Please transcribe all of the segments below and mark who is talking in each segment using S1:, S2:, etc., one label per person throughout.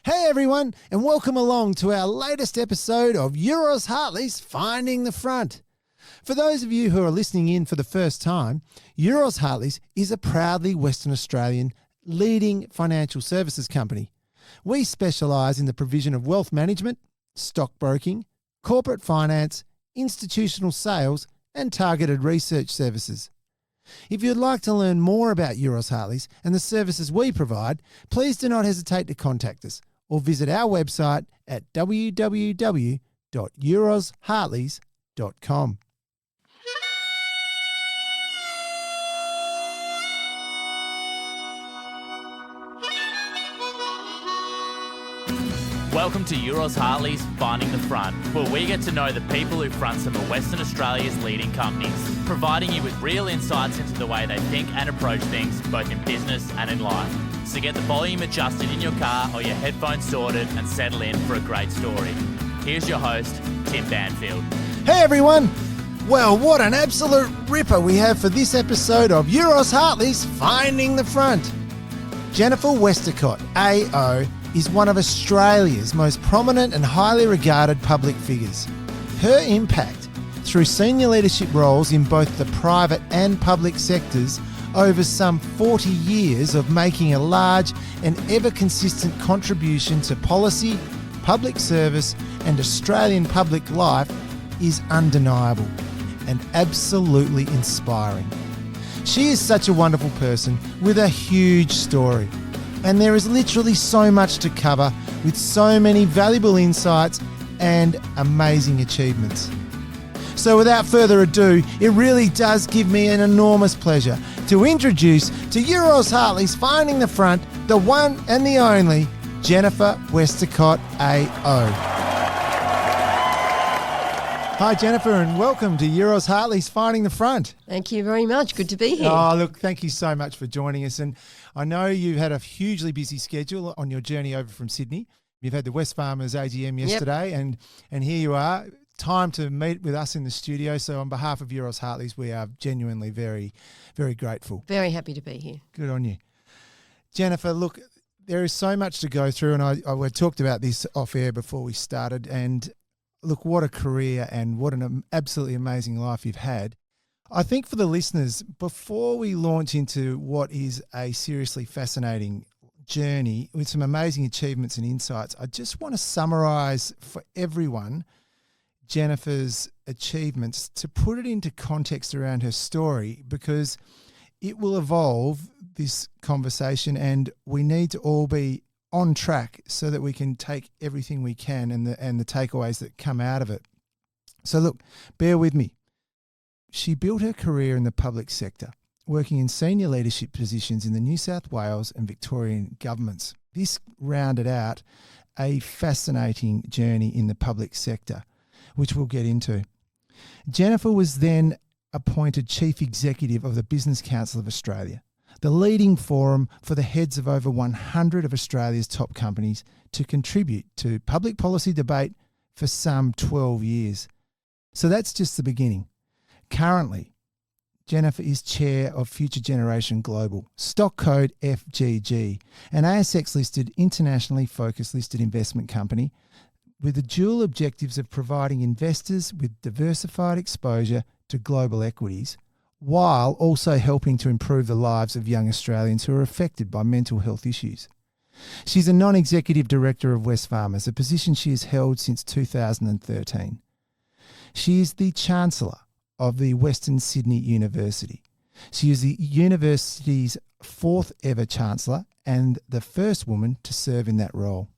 S1: Hey everyone, and welcome along to our latest episode of Euroz Hartley's Finding the Front. For those of you who are listening in for the first time, Euroz Hartley's is a proudly Western Australian leading financial services company. We specialise in the provision of wealth management, stockbroking, corporate finance, institutional sales, and targeted research services. If you'd like to learn more about Euroz Hartley's and the services we provide, please do not hesitate to contact us or visit our website at www.eurozhartleys.com.
S2: Welcome to Euroz Hartley's Finding the Front, where we get to know the people who front some of Western Australia's leading companies, providing you with real insights into the way they think and approach things, both in business and in life. So get the volume adjusted in your car or your headphones sorted and settle in for a great story. Here's your host, Tim Banfield.
S1: Hey everyone! Well, what an absolute ripper we have for this episode of Euroz Hartley's Finding the Front. Jennifer Westacott AO is one of Australia's most prominent and highly regarded public figures. Her impact through senior leadership roles in both the private and public sectors over some 40 years of making a large and ever-consistent contribution to policy, public service and Australian public life is undeniable and absolutely inspiring. She is such a wonderful person with a huge story. And there is literally so much to cover with so many valuable insights and amazing achievements. So without further ado, it really does give me an enormous pleasure to introduce to Euroz Hartley's Finding the Front, the one and the only Jennifer Westacott AO. Hi Jennifer, and welcome to Euroz Hartley's Finding the Front.
S3: Thank you very much. Good to be here.
S1: Oh, look, thank you so much for joining us. And I know you've had a hugely busy schedule on your journey over from Sydney. You've had the Wesfarmers AGM yesterday, and here you are. Time to meet with us in the studio. So on behalf of Euroz Hartley's, we are genuinely very, very grateful.
S3: Very happy to be here.
S1: Good on you. Jennifer, look, there is so much to go through, and I talked about this off air before we started, and look, what a career and what an absolutely amazing life you've had. I think for the listeners, before we launch into what is a seriously fascinating journey with some amazing achievements and insights, I just want to summarise for everyone Jennifer's achievements to put it into context around her story, because it will evolve this conversation and we need to all be on track so that we can take everything we can and the takeaways that come out of it. So look, bear with me. She built her career in the public sector, working in senior leadership positions in the New South Wales and Victorian governments. This rounded out a fascinating journey in the public sector, which we'll get into. Jennifer was then appointed Chief Executive of the Business Council of Australia, the leading forum for the heads of over 100 of Australia's top companies to contribute to public policy debate for some 12 years. So that's just the beginning. Currently, Jennifer is chair of Future Generation Global, stock code FGG, an ASX-listed, internationally focused listed investment company with the dual objectives of providing investors with diversified exposure to global equities, while also helping to improve the lives of young Australians who are affected by mental health issues. She's a non-executive director of Wesfarmers, a position she has held since 2013. She is the Chancellor of the Western Sydney University. She is the university's fourth ever Chancellor and the first woman to serve in that role.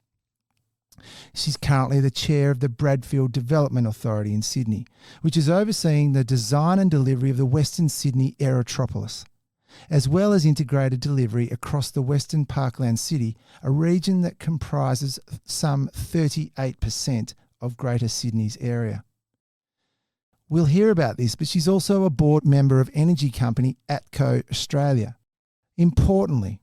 S1: She's currently the chair of the Bradfield Development Authority in Sydney, which is overseeing the design and delivery of the Western Sydney Aerotropolis, as well as integrated delivery across the Western Parkland City, a region that comprises some 38% of Greater Sydney's area. We'll hear about this, but she's also a board member of energy company ATCO Australia. Importantly,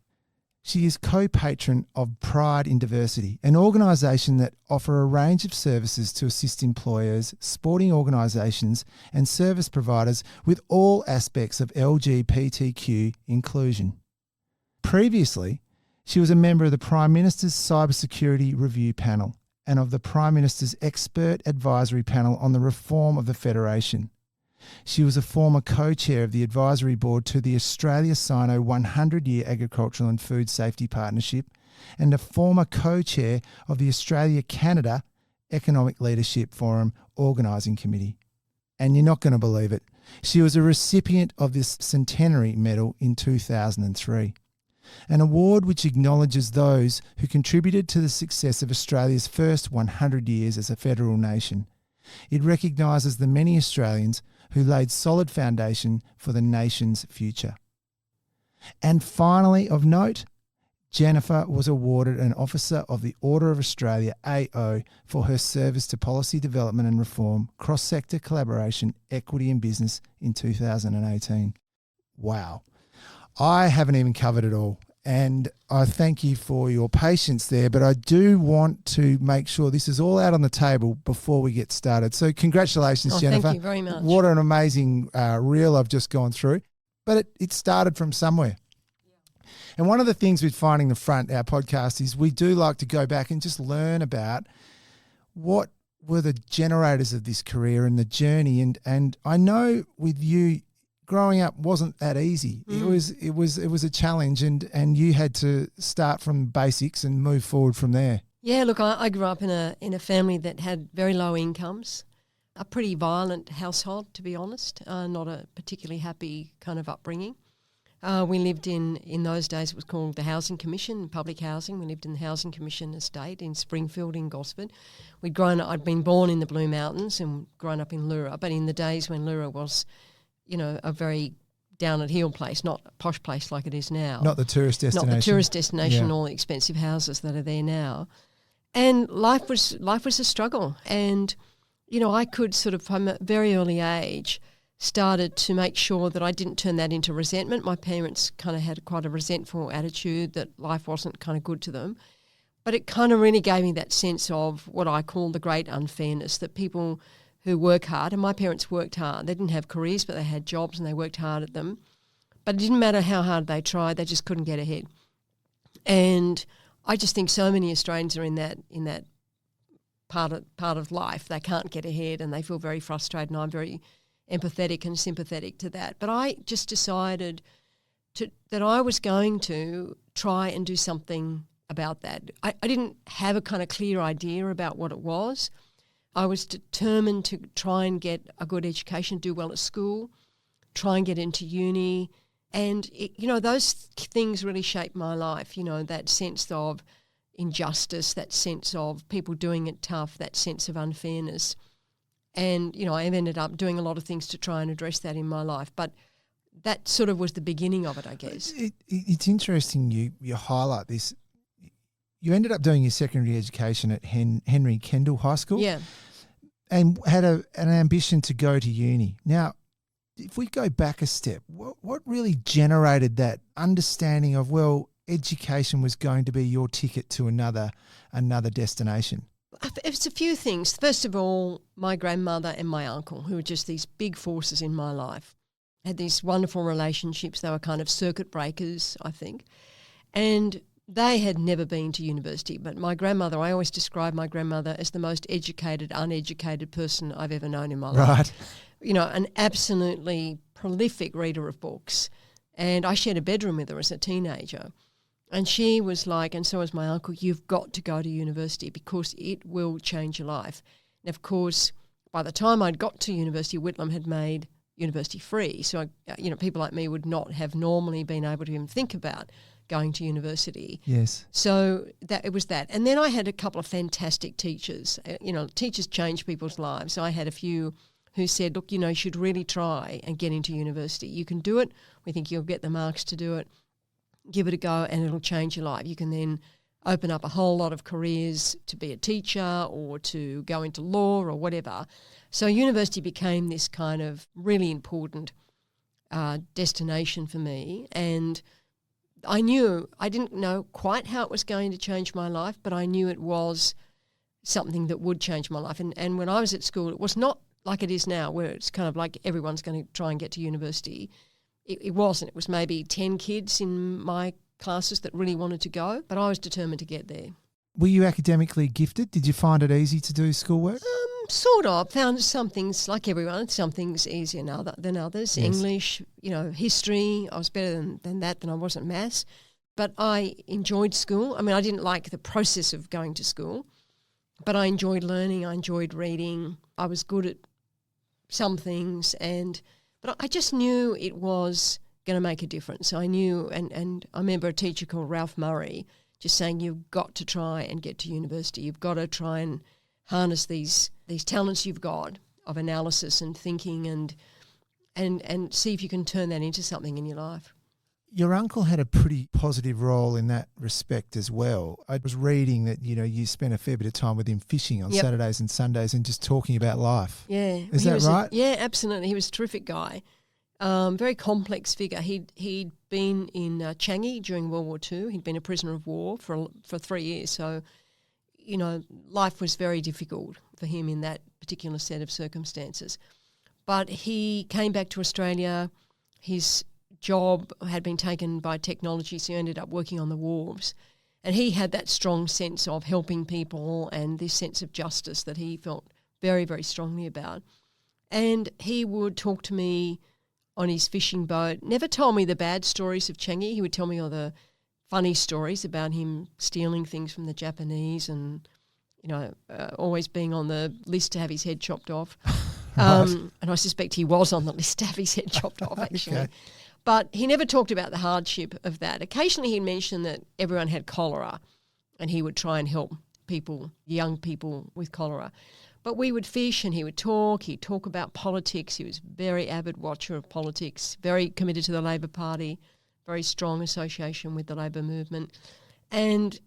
S1: she is co-patron of Pride in Diversity, an organisation that offer a range of services to assist employers, sporting organisations and service providers with all aspects of LGBTQ inclusion. Previously, She was a member of the Prime Minister's Cybersecurity Review Panel and of the Prime Minister's Expert Advisory Panel on the Reform of the Federation. She was a former co-chair of the advisory board to the Australia-Sino 100-Year Agricultural and Food Safety Partnership and a former co-chair of the Australia-Canada Economic Leadership Forum Organising Committee. And you're not going to believe it. She was a recipient of this Centenary Medal in 2003, an award which acknowledges those who contributed to the success of Australia's first 100 years as a federal nation. It recognises the many Australians who laid solid foundation for the nation's future. And finally, of note, Jennifer was awarded an Officer of the Order of Australia AO for her service to policy development and reform, cross-sector collaboration, equity and business in 2018. Wow. I haven't even covered it all, and I thank you for your patience there, but I do want to make sure this is all out on the table before we get started. So congratulations, Jennifer.
S3: Thank you very much.
S1: What an amazing reel I've just gone through. But it started from somewhere. And one of the things with Finding the Front, our podcast, is we do like to go back and just learn about what were the generators of this career and the journey. And I know with you, growing up wasn't that easy. It was a challenge, and you had to start from basics and move forward from there.
S3: Yeah, look, I grew up in a family that had very low incomes, a pretty violent household, to be honest, not a particularly happy kind of upbringing. We lived in those days, it was called the Housing Commission, public housing. We lived in the Housing Commission estate in Springfield in Gosford. I'd been born in the Blue Mountains and grown up in Lura, but in the days when Lura was, a very down at heel place, not a posh place like it is now.
S1: Not the tourist destination.
S3: Not the tourist destination, all the expensive houses that are there now. And life was a struggle. And, I could sort of from a very early age started to make sure that I didn't turn that into resentment. My parents kind of had quite a resentful attitude that life wasn't kind of good to them. But it kind of really gave me that sense of what I call the great unfairness, that people who work hard, and my parents worked hard. They didn't have careers, but they had jobs and they worked hard at them. But it didn't matter how hard they tried, they just couldn't get ahead. And I just think so many Australians are in that part of life. They can't get ahead and they feel very frustrated, and I'm very empathetic and sympathetic to that. But I just decided that I was going to try and do something about that. I didn't have a kind of clear idea about what it was. I was determined to try and get a good education, do well at school, try and get into uni. And, those things really shaped my life, that sense of injustice, that sense of people doing it tough, that sense of unfairness. And, I've ended up doing a lot of things to try and address that in my life. But that sort of was the beginning of it, I guess.
S1: It's interesting you highlight this. You ended up doing your secondary education at Henry Kendall High School.
S3: Yeah.
S1: And had an ambition to go to uni. Now, if we go back a step, what really generated that understanding of, education was going to be your ticket to another destination?
S3: It's a few things. First of all, my grandmother and my uncle, who were just these big forces in my life, had these wonderful relationships. They were kind of circuit breakers, I think. And they had never been to university. But my grandmother, I always describe my grandmother as the most educated, uneducated person I've ever known in my life. Right. An absolutely prolific reader of books. And I shared a bedroom with her as a teenager. And she was like, and so was my uncle, you've got to go to university because it will change your life. And of course, by the time I'd got to university, Whitlam had made university free. So, people like me would not have normally been able to even think about going to university.
S1: Yes.
S3: So it was that. And then I had a couple of fantastic teachers. Teachers change people's lives. So I had a few who said, look, you should really try and get into university. You can do it. We think you'll get the marks to do it. Give it a go and it'll change your life. You can then open up a whole lot of careers to be a teacher or to go into law or whatever. So university became this kind of really important destination for me. And I didn't know quite how it was going to change my life, but I knew it was something that would change my life. And when I was at school, it was not like it is now where it's kind of like everyone's going to try and get to university. It wasn't. It was maybe 10 kids in my classes that really wanted to go, but I was determined to get there.
S1: Were you academically gifted? Did you find it easy to do schoolwork?
S3: Sort of. Found some things, like everyone, some things easier than others.
S1: Yes.
S3: English, history, I was better than that than I was at maths. But I enjoyed school. I mean, I didn't like the process of going to school, but I enjoyed learning. I enjoyed reading. I was good at some things, but I just knew it was going to make a difference. I knew, and I remember a teacher called Ralph Murray just saying, you've got to try and get to university. You've got to try and harness these talents you've got of analysis and thinking and see if you can turn that into something in your life.
S1: Your uncle had a pretty positive role in that respect as well. I was reading that, you spent a fair bit of time with him fishing on Saturdays and Sundays and just talking about life.
S3: Yeah.
S1: Is that right?
S3: Yeah, absolutely. He was a terrific guy. Very complex figure. He'd been in Changi during World War II. He'd been a prisoner of war for 3 years. So, life was very difficult for him in that particular set of circumstances. But he came back to Australia. His job had been taken by technology, so he ended up working on the wharves. And he had that strong sense of helping people and this sense of justice that he felt very, very strongly about. And he would talk to me on his fishing boat, never told me the bad stories of Changi. He would tell me all the funny stories about him stealing things from the Japanese and, always being on the list to have his head chopped off.
S1: Right.
S3: And I suspect he was on the list to have his head chopped off, actually.
S1: Okay.
S3: But he never talked about the hardship of that. Occasionally he'd mention that everyone had cholera and he would try and help people, young people with cholera. But we would fish and he would talk. He'd talk about politics. He was a very avid watcher of politics, very committed to the Labor Party, very strong association with the Labor movement. And,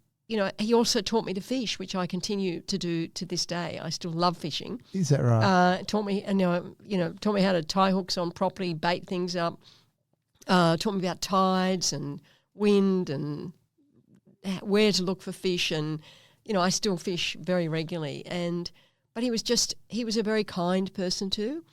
S3: he also taught me to fish, which I continue to do to this day. I still love fishing.
S1: Is that right?
S3: Taught me how to tie hooks on properly, bait things up. Taught me about tides and wind and where to look for fish. And, I still fish very regularly. But he was a very kind person too.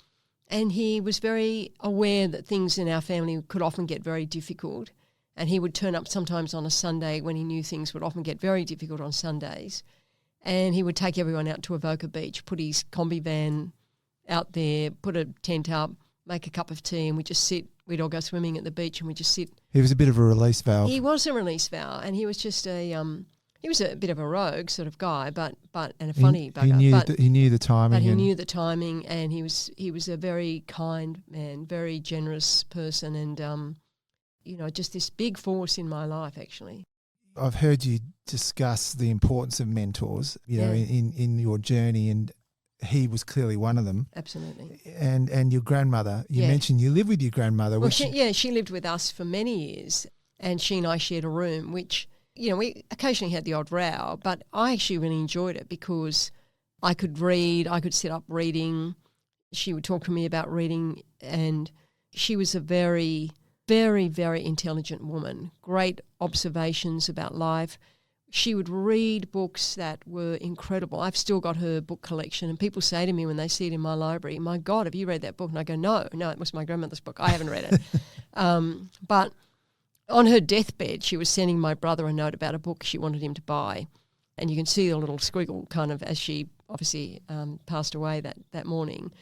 S3: And he was very aware that things in our family could often get very difficult. And he would turn up sometimes on a Sunday when he knew things would often get very difficult on Sundays. And he would take everyone out to Avoca Beach, put his combi van out there, put a tent up, make a cup of tea, and we'd just sit. We'd all go swimming at the beach and we'd just sit.
S1: He was a bit of a release valve.
S3: He was a release valve, and he was just he was a bit of a rogue sort of guy, but and a funny bugger.
S1: He knew the timing.
S3: But he knew the timing, and he was a very kind man, very generous person, and just this big force in my life, actually.
S1: I've heard you discuss the importance of mentors, in your journey, and he was clearly one of them.
S3: Absolutely.
S1: And your grandmother, you mentioned you lived with your grandmother.
S3: Well, she lived with us for many years, and she and I shared a room, which, we occasionally had the odd row, but I actually really enjoyed it because I could read, I could sit up reading. She would talk to me about reading, and she was a very, very, very intelligent woman, great observations about life. She would read books that were incredible. I've still got her book collection, and people say to me when they see it in my library, "My God, have you read that book?" And I go, no, it was my grandmother's book. I haven't read it. But on her deathbed, she was sending my brother a note about a book she wanted him to buy. And you can see a little squiggle kind of as she obviously passed away that morning.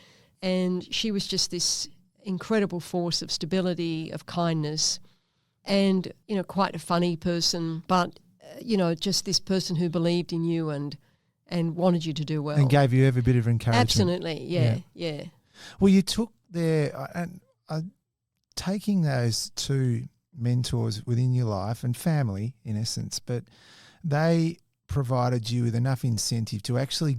S3: And she was just this incredible force of stability, of kindness, and, quite a funny person, but just this person who believed in you and wanted you to do well.
S1: And gave you every bit of encouragement.
S3: Absolutely, yeah.
S1: Well, you took taking those two mentors within your life and family, in essence, but they provided you with enough incentive to actually,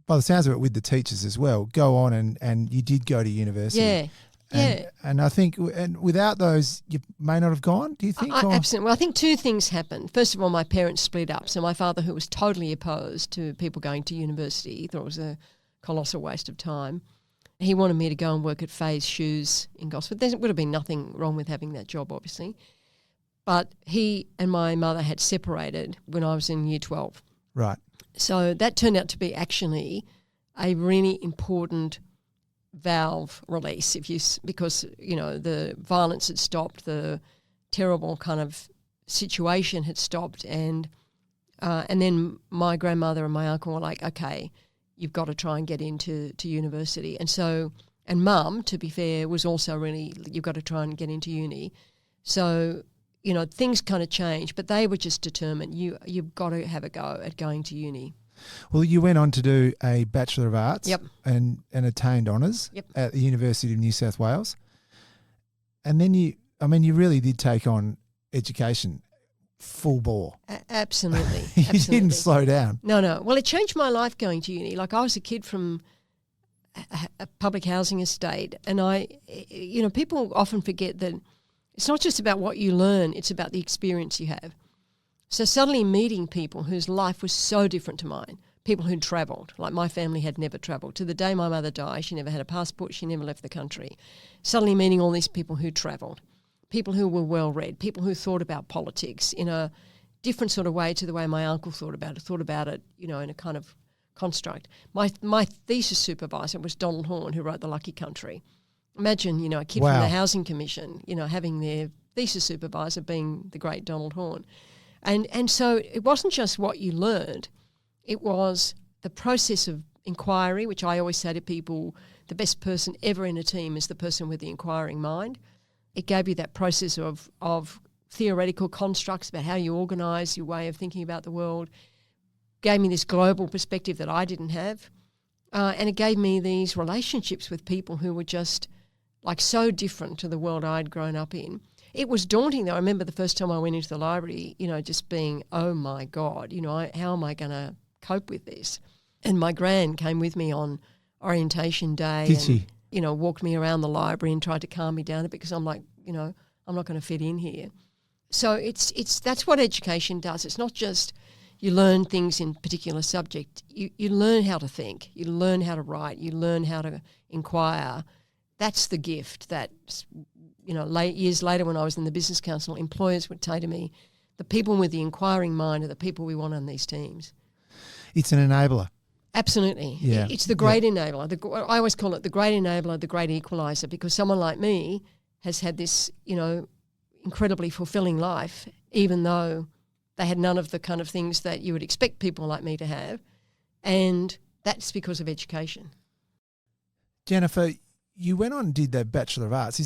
S1: by the sounds of it, with the teachers as well, go on and you did go to university.
S3: Yeah.
S1: And I think, and without those, you may not have gone, do you think?
S3: Absolutely. Well, I think two things happened. First of all, my parents split up. So my father, who was totally opposed to people going to university, thought it was a colossal waste of time. He wanted me to go and work at Faye's Shoes in Gosford. There would have been nothing wrong with having that job, obviously. But he and my mother had separated when I was in year 12.
S1: Right.
S3: So that turned out to be actually a really important valve release because the violence had stopped, the terrible kind of situation had stopped, and then my grandmother and my uncle were like, okay, you've got to try and get into university. And Mum, to be fair, was also really, you've got to try and get into uni. So, things kind of changed, but they were just determined, you've got to have a go at going to uni.
S1: Well, you went on to do a Bachelor of Arts.
S3: Yep.
S1: and attained honours.
S3: Yep.
S1: At the University of New South Wales. And then you really did take on education full bore.
S3: Absolutely.
S1: You
S3: Absolutely.
S1: didn't slow down.
S3: No. Well, it changed my life going to uni. Like, I was a kid from a public housing estate, and people often forget that it's not just about what you learn, it's about the experience you have. So suddenly meeting people whose life was so different to mine, people who'd travelled, like my family had never travelled. To the day my mother died, she never had a passport, she never left the country. Suddenly meeting all these people who travelled, people who were well-read, people who thought about politics in a different sort of way to the way my uncle thought about it, in a kind of construct. My thesis supervisor was Donald Horne, who wrote The Lucky Country. Imagine, a kid
S1: Wow.
S3: from the Housing Commission, having their thesis supervisor being the great Donald Horne. And so it wasn't just what you learned, it was the process of inquiry, which I always say to people, the best person ever in a team is the person with the inquiring mind. It gave you that process of theoretical constructs about how you organise your way of thinking about the world, gave me this global perspective that I didn't have, and it gave me these relationships with people who were just like so different to the world I'd grown up in. It was daunting, though. I remember the first time I went into the library, just being, oh, my God, how am I going to cope with this? And my gran came with me on orientation day.
S1: Did she?
S3: Walked me around the library and tried to calm me down a bit because I'm like, I'm not going to fit in here. So that's what education does. It's not just you learn things in particular subject. You learn how to think. You learn how to write. You learn how to inquire. That's the gift that years later when I was in the Business Council, employers would say to me, the people with the inquiring mind are the people we want on these teams.
S1: It's an enabler.
S3: Absolutely.
S1: Yeah.
S3: It's the great enabler. I always call it the great enabler, the great equaliser, because someone like me has had this, incredibly fulfilling life, even though they had none of the kind of things that you would expect people like me to have. And that's because of education.
S1: Jennifer, you went on and did the Bachelor of Arts.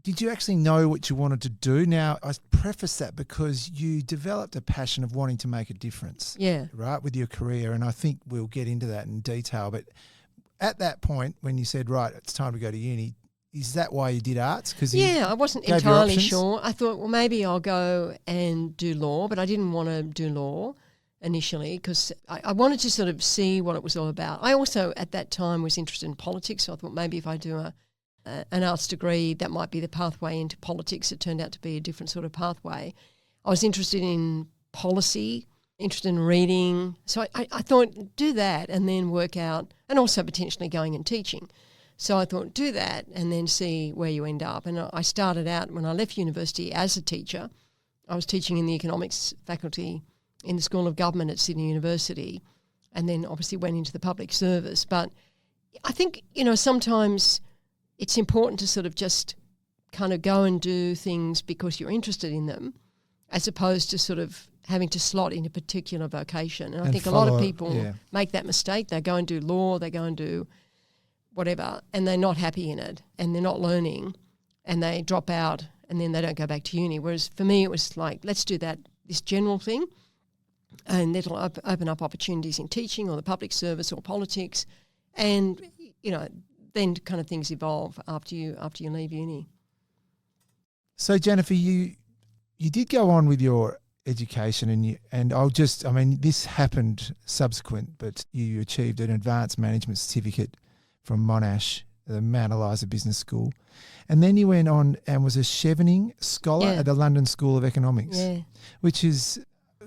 S1: Did you actually know what you wanted to do? Now, I preface that because you developed a passion of wanting to make a difference.
S3: Yeah.
S1: Right, with your career, and I think we'll get into that in detail. But at that point, when you said, right, it's time to go to uni, is that why you did arts?
S3: I wasn't entirely sure. I thought, well, maybe I'll go and do law, but I didn't want to do law initially because I wanted to sort of see what it was all about. I also, at that time, was interested in politics, so I thought maybe if I do an arts degree, that might be the pathway into politics. It turned out to be a different sort of pathway. I was interested in policy, interested in reading. So I thought, do that and then work out, and also potentially going and teaching. So I thought, do that and then see where you end up. And I started out, when I left university, as a teacher. I was teaching in the economics faculty in the School of Government at Sydney University, and then obviously went into the public service. But I think, sometimes it's important to sort of just kind of go and do things because you're interested in them, as opposed to sort of having to slot in a particular vocation. And I think a lot of people make that mistake. They go and do law, they go and do whatever, and they're not happy in it, and they're not learning, and they drop out, and then they don't go back to uni. Whereas for me, it was like, let's do this general thing, and it'll open up opportunities in teaching or the public service or politics, and, then kind of things evolve after you leave uni.
S1: So Jennifer, you did go on with your education, and this happened subsequent, but you achieved an advanced management certificate from Monash, the Mount Eliza Business School, and then you went on and was a Chevening Scholar at the London School of Economics, which is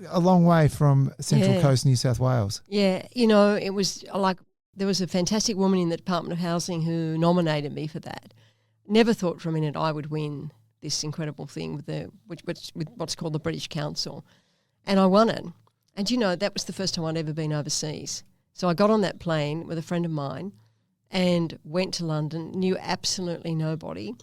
S1: a long way from Central Coast New South Wales. Yeah,
S3: it was like, there was a fantastic woman in the Department of Housing who nominated me for that. Never thought for a minute I would win this incredible thing with what's called the British Council. And I won it. And, that was the first time I'd ever been overseas. So I got on that plane with a friend of mine and went to London, knew absolutely nobody,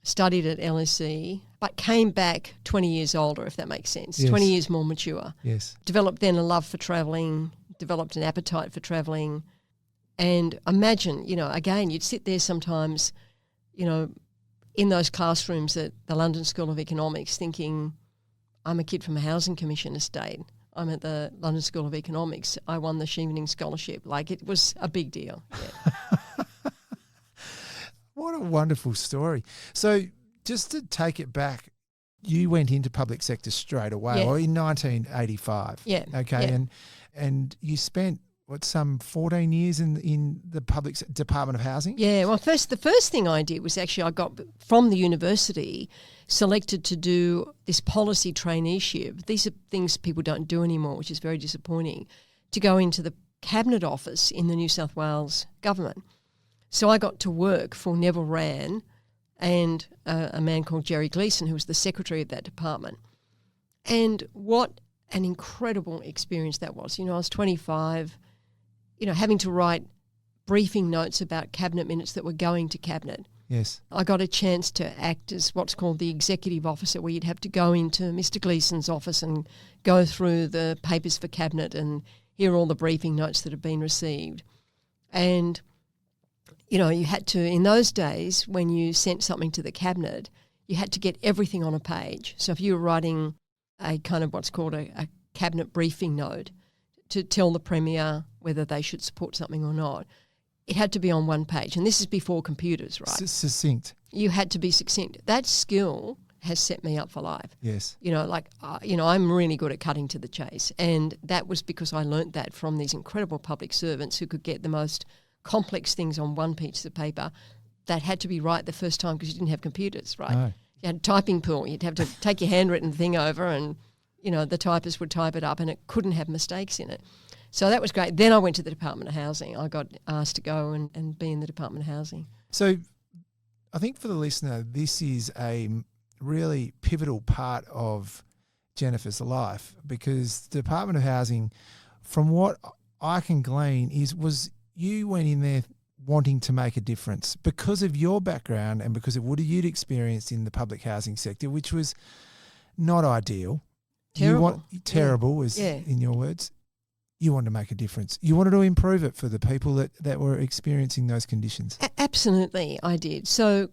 S3: studied at LSE, but came back 20 years older, if that makes sense,
S1: Yes.
S3: 20 years more mature.
S1: Yes.
S3: Developed then a love for travelling, developed an appetite for travelling. And imagine, again, you'd sit there sometimes, in those classrooms at the London School of Economics thinking, I'm a kid from a housing commission estate. I'm at the London School of Economics. I won the Chevening Scholarship. Like, it was a big deal. Yeah.
S1: What a wonderful story. So just to take it back, you went into public sector straight away,
S3: Yeah.
S1: or in 1985.
S3: Yeah.
S1: Okay.
S3: Yeah.
S1: And you spent, some 14 years in the Department of Housing?
S3: Yeah, well, the first thing I did was actually I got from the university selected to do this policy traineeship. These are things people don't do anymore, which is very disappointing, to go into the Cabinet Office in the New South Wales government. So I got to work for Neville Wran and a man called Jerry Gleeson, who was the secretary of that department. And what an incredible experience that was. I was 25, having to write briefing notes about cabinet minutes that were going to cabinet.
S1: Yes.
S3: I got a chance to act as what's called the executive officer, where you'd have to go into Mr. Gleeson's office and go through the papers for cabinet and hear all the briefing notes that have been received. And, you had to, in those days, when you sent something to the cabinet, you had to get everything on a page. So if you were writing a kind of what's called a cabinet briefing note to tell the Premier whether they should support something or not, it had to be on one page. And this is before computers, right?
S1: Succinct.
S3: You had to be succinct. That skill has set me up for life.
S1: Yes.
S3: I'm really good at cutting to the chase. And that was because I learnt that from these incredible public servants who could get the most complex things on one piece of paper that had to be right the first time because you didn't have computers, right?
S1: No.
S3: You had a typing pool. You'd have to take your handwritten thing over and, the typist would type it up and it couldn't have mistakes in it. So that was great. Then I went to the Department of Housing. I got asked to go and be in the Department of Housing.
S1: So I think for the listener, this is a really pivotal part of Jennifer's life, because the Department of Housing, from what I can glean, was you went in there wanting to make a difference because of your background and because of what you'd experienced in the public housing sector, which was not ideal.
S3: Terrible.
S1: Terrible was in your words. You wanted to make a difference. You wanted to improve it for the people that were experiencing those conditions.
S3: Absolutely, I did. So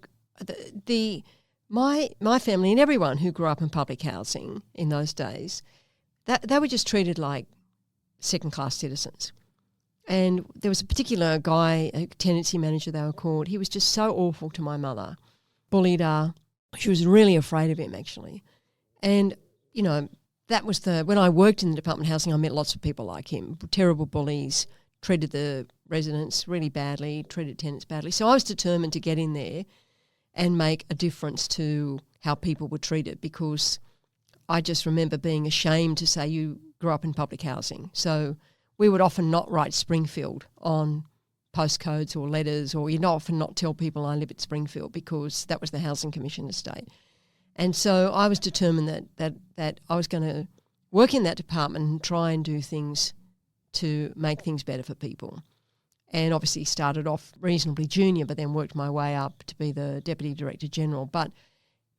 S3: my family and everyone who grew up in public housing in those days, they were just treated like second-class citizens. And there was a particular guy, a tenancy manager they were called. He was just so awful to my mother, bullied her. She was really afraid of him, actually. And, that was when I worked in the Department of Housing, I met lots of people like him, terrible bullies, treated the residents really badly, treated tenants badly. So I was determined to get in there and make a difference to how people were treated, because I just remember being ashamed to say you grew up in public housing. So we would often not write Springfield on postcodes or letters, or you'd often not tell people I live at Springfield because that was the Housing Commission estate. And so I was determined that I was going to work in that department and try and do things to make things better for people. And obviously started off reasonably junior, but then worked my way up to be the Deputy Director General. But,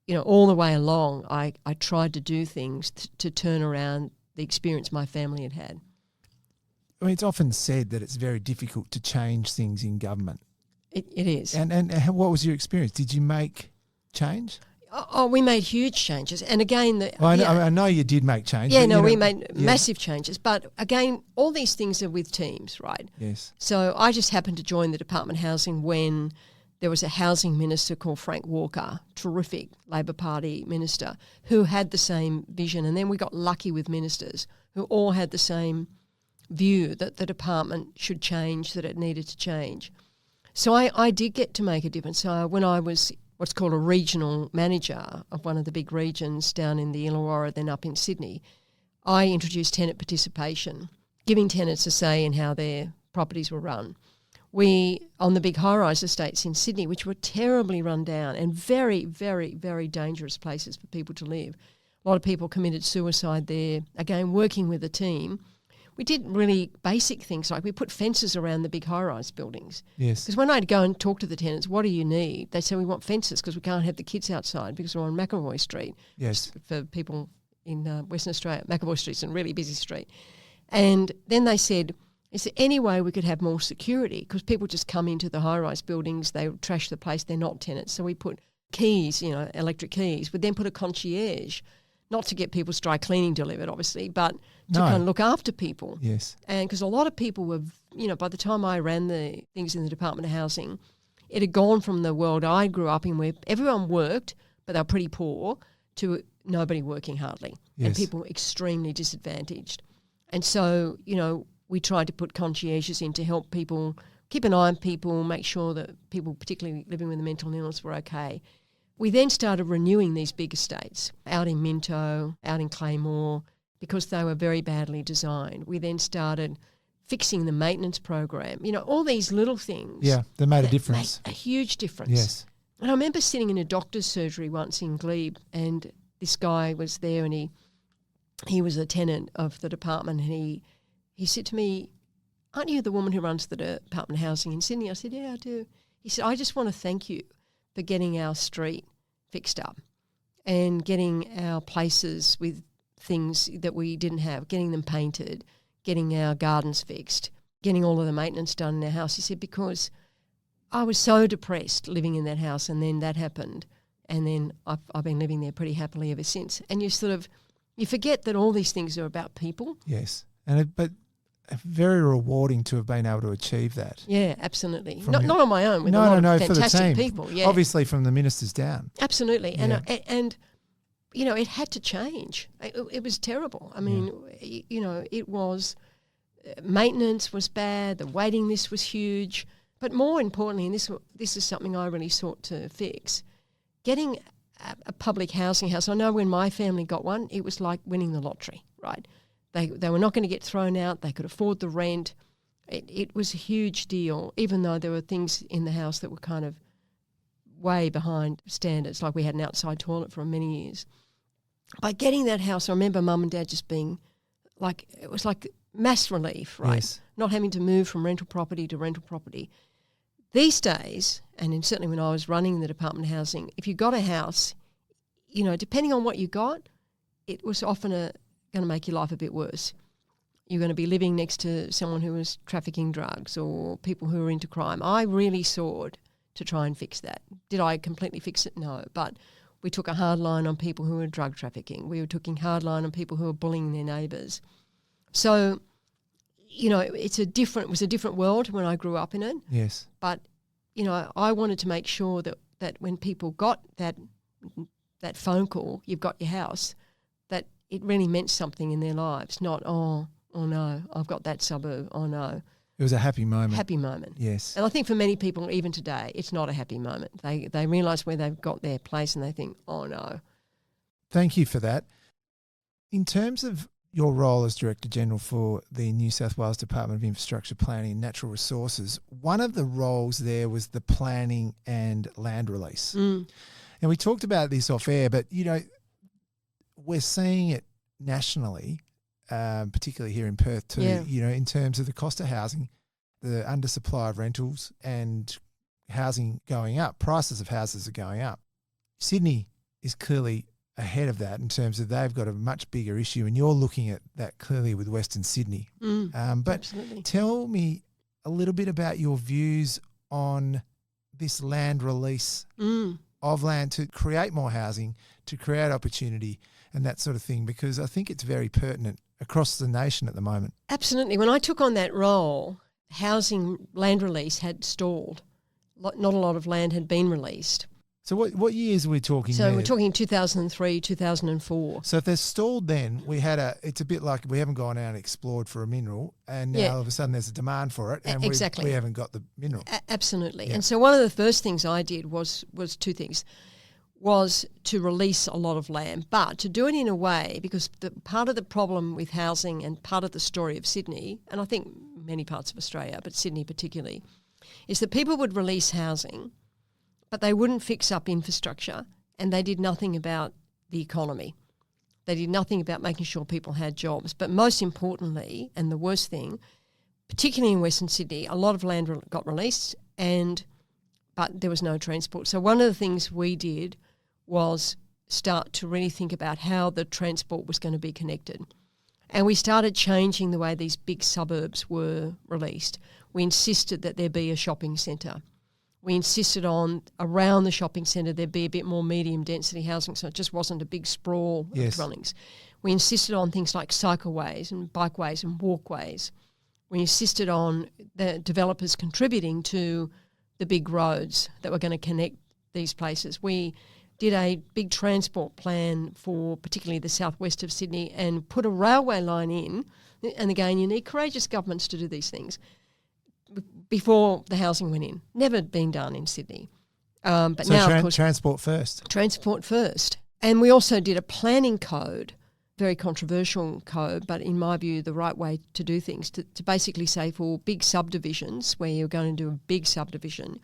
S3: all the way along, I tried to do things to turn around the experience my family had had.
S1: I mean, it's often said that it's very difficult to change things in government.
S3: It is.
S1: And what was your experience? Did you make change?
S3: Oh, we made huge changes. And again...
S1: I know you did make change.
S3: Yeah, we made massive changes. But again, all these things are with teams, right?
S1: Yes.
S3: So I just happened to join the Department of Housing when there was a housing minister called Frank Walker, terrific Labor Party minister, who had the same vision. And then we got lucky with ministers who all had the same view that the department should change, that it needed to change. So I did get to make a difference. When I was what's called a regional manager of one of the big regions down in the Illawarra, then up in Sydney, I introduced tenant participation, giving tenants a say in how their properties were run. We, on the big high-rise estates in Sydney, which were terribly run down and very, very, very dangerous places for people to live, a lot of people committed suicide there. Again, working with a team, we did really basic things, like we put fences around the big high-rise buildings.
S1: Yes.
S3: Because when I'd go and talk to the tenants, what do you need? They say, we want fences because we can't have the kids outside because we're on McAvoy Street.
S1: Yes.
S3: For people in Western Australia, McAvoy Street's a really busy street. And then they said, is there any way we could have more security? Because people just come into the high-rise buildings, they trash the place, they're not tenants. So we put keys, electric keys. We then put a concierge, not to get people's dry cleaning delivered, obviously, but to kind of look after people.
S1: Yes.
S3: And because a lot of people were, by the time I ran the things in the Department of Housing, it had gone from the world I grew up in where everyone worked, but they were pretty poor, to nobody working hardly, and people extremely disadvantaged. And so, we tried to put concierges in to help people, keep an eye on people, make sure that people, particularly living with a mental illness, were okay. We then started renewing these big estates out in Minto, out in Claymore, because they were very badly designed. We then started fixing the maintenance program, all these little things.
S1: Yeah, they made a difference.
S3: Made a huge difference.
S1: Yes.
S3: And I remember sitting in a doctor's surgery once in Glebe, and this guy was there, and he was a tenant of the department, and he said to me, aren't you the woman who runs the Department of Housing in Sydney? I said, yeah, I do. He said, I just want to thank you for getting our street fixed up and getting our places with things that we didn't have, getting them painted, getting our gardens fixed, getting all of the maintenance done in our house. He said, because I was so depressed living in that house, and then that happened, and then I've been living there pretty happily ever since. And you forget that all these things are about people.
S1: Yes, but very rewarding to have been able to achieve that.
S3: Yeah, absolutely. Not on my own, with a lot of fantastic
S1: for the team.
S3: people. Yeah.
S1: Obviously from the ministers down.
S3: Absolutely.
S1: Yeah.
S3: And it had to change. It was terrible. I mean, it was, maintenance was bad, the waiting list was huge, but more importantly, and this is something I really sought to fix, getting a public housing house. I know when my family got one, it was like winning the lottery, right? They were not going to get thrown out. They could afford the rent. It was a huge deal, even though there were things in the house that were kind of way behind standards, like we had an outside toilet for many years. By getting that house, I remember Mum and Dad just being like, it was like mass relief, right?
S1: Yes.
S3: Not having to move from rental property to rental property. These days, and certainly when I was running the Department of Housing, if you got a house, depending on what you got, it was often going to make your life a bit worse. You're going to be living next to someone who was trafficking drugs or people who are into crime. I really sought to try and fix that. Did I completely fix it? No, but we took a hard line on people who were drug trafficking. We were taking a hard line on people who were bullying their neighbours. So, it was a different world when I grew up in it.
S1: Yes.
S3: But, I wanted to make sure that when people got that phone call, you've got your house, that it really meant something in their lives, not, oh no, I've got that suburb, oh no.
S1: It was a happy moment.
S3: Happy moment.
S1: Yes.
S3: And I think for many people, even today, it's not a happy moment. They realise where they've got their place and they think, oh no.
S1: Thank you for that. In terms of your role as Director General for the New South Wales Department of Infrastructure Planning and Natural Resources, one of the roles there was the planning and land release. And we talked about this off air, but, we're seeing it nationally, particularly here in Perth too, in terms of the cost of housing, the undersupply of rentals and housing going up. Prices of houses are going up. Sydney is clearly ahead of that in terms of they've got a much bigger issue, and you're looking at that clearly with Western Sydney. But
S3: absolutely.
S1: Tell me a little bit about your views on this land release of land to create more housing, to create opportunity and that sort of thing, because I think it's very pertinent across the nation at the moment.
S3: Absolutely. When I took on that role, housing land release had stalled. Not a lot of land had been released.
S1: So what years are we talking
S3: So
S1: there?
S3: we're talking 2003, 2004.
S1: So if they're stalled then, it's a bit like we haven't gone out and explored for a mineral, and now all of a sudden there's a demand for it, and
S3: exactly.
S1: we haven't got the mineral.
S3: Absolutely.
S1: Yeah.
S3: And so one of the first things I did was two things. Was to release a lot of land, but to do it in a way, because part of the problem with housing and part of the story of Sydney, and I think many parts of Australia, but Sydney particularly, is that people would release housing, but they wouldn't fix up infrastructure, and they did nothing about the economy. They did nothing about making sure people had jobs. But most importantly, and the worst thing, particularly in Western Sydney, a lot of land got released, but there was no transport. So one of the things we did was start to really think about how the transport was going to be connected. And we started changing the way these big suburbs were released. We insisted that there be a shopping centre. We insisted on around the shopping centre there be a bit more medium density housing, so it just wasn't a big sprawl of dwellings. We insisted on things like cycleways and bikeways and walkways. We insisted on the developers contributing to the big roads that were going to connect these places. We did a big transport plan for particularly the southwest of Sydney and put a railway line in. And again, you need courageous governments to do these things before the housing went in. Never been done in Sydney. But
S1: so
S3: now, of course,
S1: transport first.
S3: Transport first. And we also did a planning code, very controversial code, but in my view, the right way to do things, to basically say for big subdivisions, where you're going to do a big subdivision,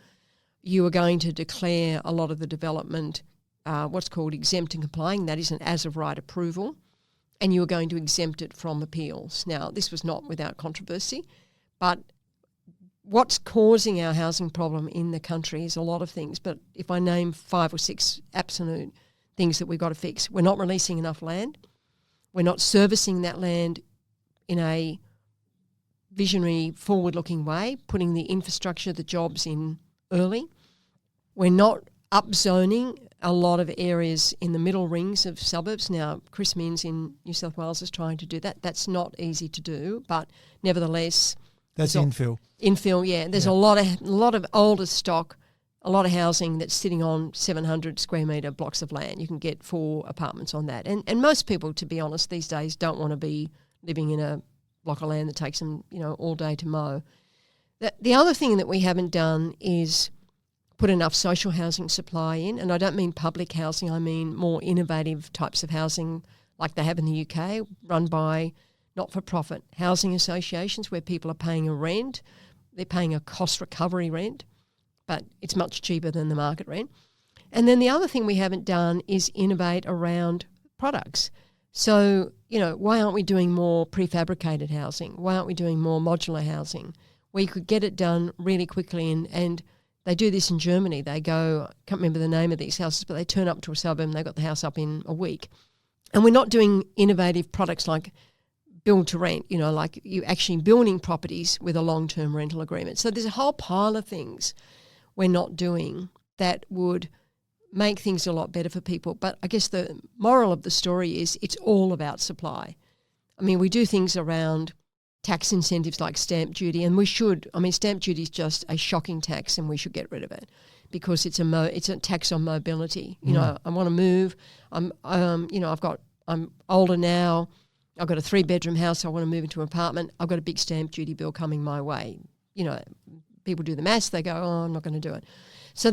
S3: you are going to declare a lot of the development what's called exempt and complying. That is an as-of-right approval, and you are going to exempt it from appeals. Now, this was not without controversy, but what's causing our housing problem in the country is a lot of things, but if I name 5 or 6 absolute things that we've got to fix, we're not releasing enough land. We're not servicing that land in a visionary, forward-looking way, putting the infrastructure, the jobs in early. We're not upzoning a lot of areas in the middle rings of suburbs. Now, Chris Minns in New South Wales is trying to do that. That's not easy to do, but nevertheless...
S1: That's infill.
S3: Infill, yeah. There's a lot of older stock, a lot of housing that's sitting on 700 square metre blocks of land. You can get 4 apartments on that. And most people, to be honest, these days don't want to be living in a block of land that takes them, all day to mow. The other thing that we haven't done is put enough social housing supply in, and I don't mean public housing, I mean more innovative types of housing like they have in the UK, run by not-for-profit housing associations where people are paying a rent. They're paying a cost recovery rent, but it's much cheaper than the market rent. And then the other thing we haven't done is innovate around products. So, why aren't we doing more prefabricated housing? Why aren't we doing more modular housing where you could get it done really quickly? And they do this in Germany. They go, I can't remember the name of these houses, but they turn up to a suburb and they've got the house up in a week. And we're not doing innovative products like build to rent, like you actually building properties with a long-term rental agreement. So there's a whole pile of things we're not doing that would make things a lot better for people. But I guess the moral of the story is it's all about supply. I mean, we do things around tax incentives like stamp duty, and we should. I mean, stamp duty is just a shocking tax, and we should get rid of it because it's a tax on mobility. I want to move. I'm older now. I've got a 3-bedroom house. I want to move into an apartment. I've got a big stamp duty bill coming my way. People do the maths. They go, oh, I'm not going to do it. So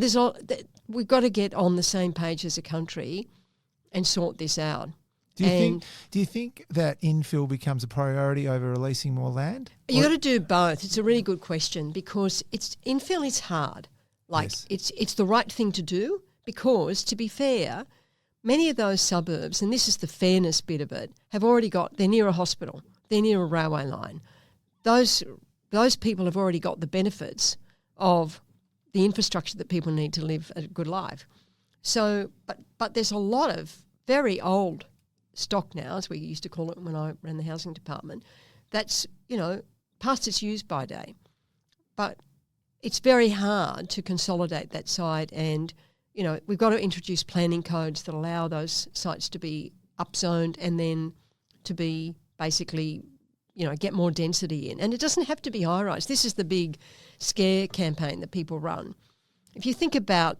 S3: we've got to get on the same page as a country and sort this out.
S1: Do you think that infill becomes a priority over releasing more land?
S3: You got to do both. It's a really good question because infill is hard. It's the right thing to do because, to be fair, many of those suburbs, and this is the fairness bit of it, they're near a hospital, they're near a railway line. Those people have already got the benefits of the infrastructure that people need to live a good life. So, but there's a lot of very old stock now, as we used to call it when I ran the housing department, that's, past its use by day. But it's very hard to consolidate that site and we've got to introduce planning codes that allow those sites to be upzoned and then to be basically, get more density in. And it doesn't have to be high-rise. This is the big scare campaign that people run. If you think about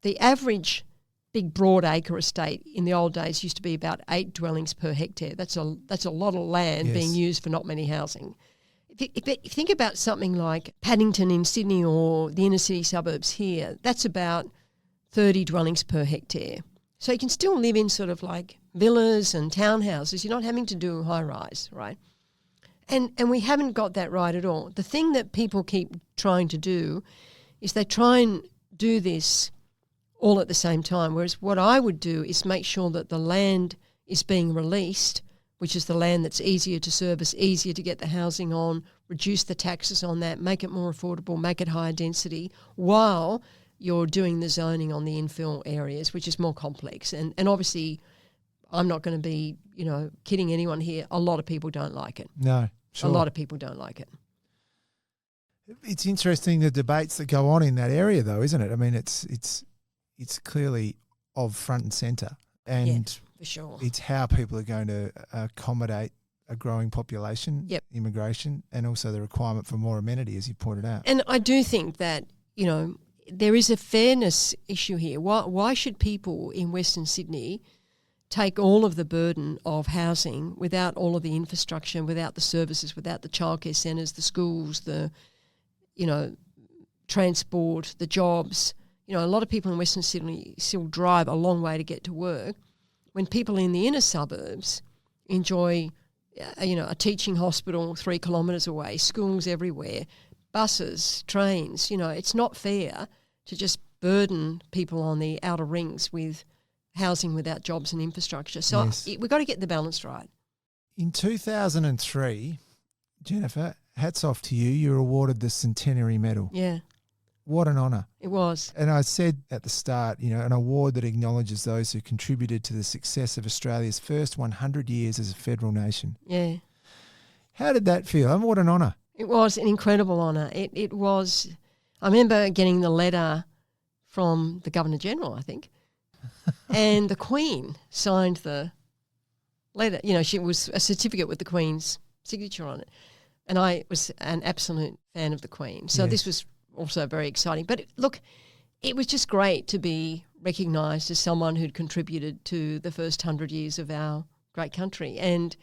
S3: the average big broad acre estate in the old days used to be about 8 dwellings per hectare. That's a lot of land being used for not many housing. If you think about something like Paddington in Sydney or the inner city suburbs here, that's about 30 dwellings per hectare. So you can still live in sort of like villas and townhouses. You're not having to do high-rise, right? And we haven't got that right at all. The thing that people keep trying to do is they try and do this all at the same time, whereas what I would do is make sure that the land is being released, which is the land that's easier to service, easier to get the housing on, reduce the taxes on that, make it more affordable, make it higher density, while you're doing the zoning on the infill areas, which is more complex. And obviously, I'm not going to be, kidding anyone here. A lot of people don't like it.
S1: No, sure.
S3: A lot of people don't like it.
S1: It's interesting the debates that go on in that area, though, isn't it? I mean, it's clearly of front and centre, and
S3: for sure,
S1: it's how people are going to accommodate a growing population, immigration, and also the requirement for more amenity, as you pointed out.
S3: And I do think that there is a fairness issue here. Why should people in Western Sydney take all of the burden of housing without all of the infrastructure, without the services, without the childcare centres, the schools, the transport, the jobs? A lot of people in Western Sydney still drive a long way to get to work, when people in the inner suburbs enjoy, a teaching hospital 3 kilometres away, schools everywhere, buses, trains. It's not fair to just burden people on the outer rings with housing without jobs and infrastructure. So we've got to get the balance right.
S1: In 2003, Jennifer, hats off to you. You were awarded the Centenary Medal.
S3: Yeah.
S1: What an honour.
S3: It was.
S1: And I said at the start, an award that acknowledges those who contributed to the success of Australia's first 100 years as a federal nation.
S3: Yeah.
S1: How did that feel? What an honour.
S3: It was an incredible honour. It was. I remember getting the letter from the Governor-General, I think, and the Queen signed the letter. She was a certificate with the Queen's signature on it. And I was an absolute fan of the Queen. So this was also very exciting. But it was just great to be recognised as someone who'd contributed to the first 100 years of our great country. And,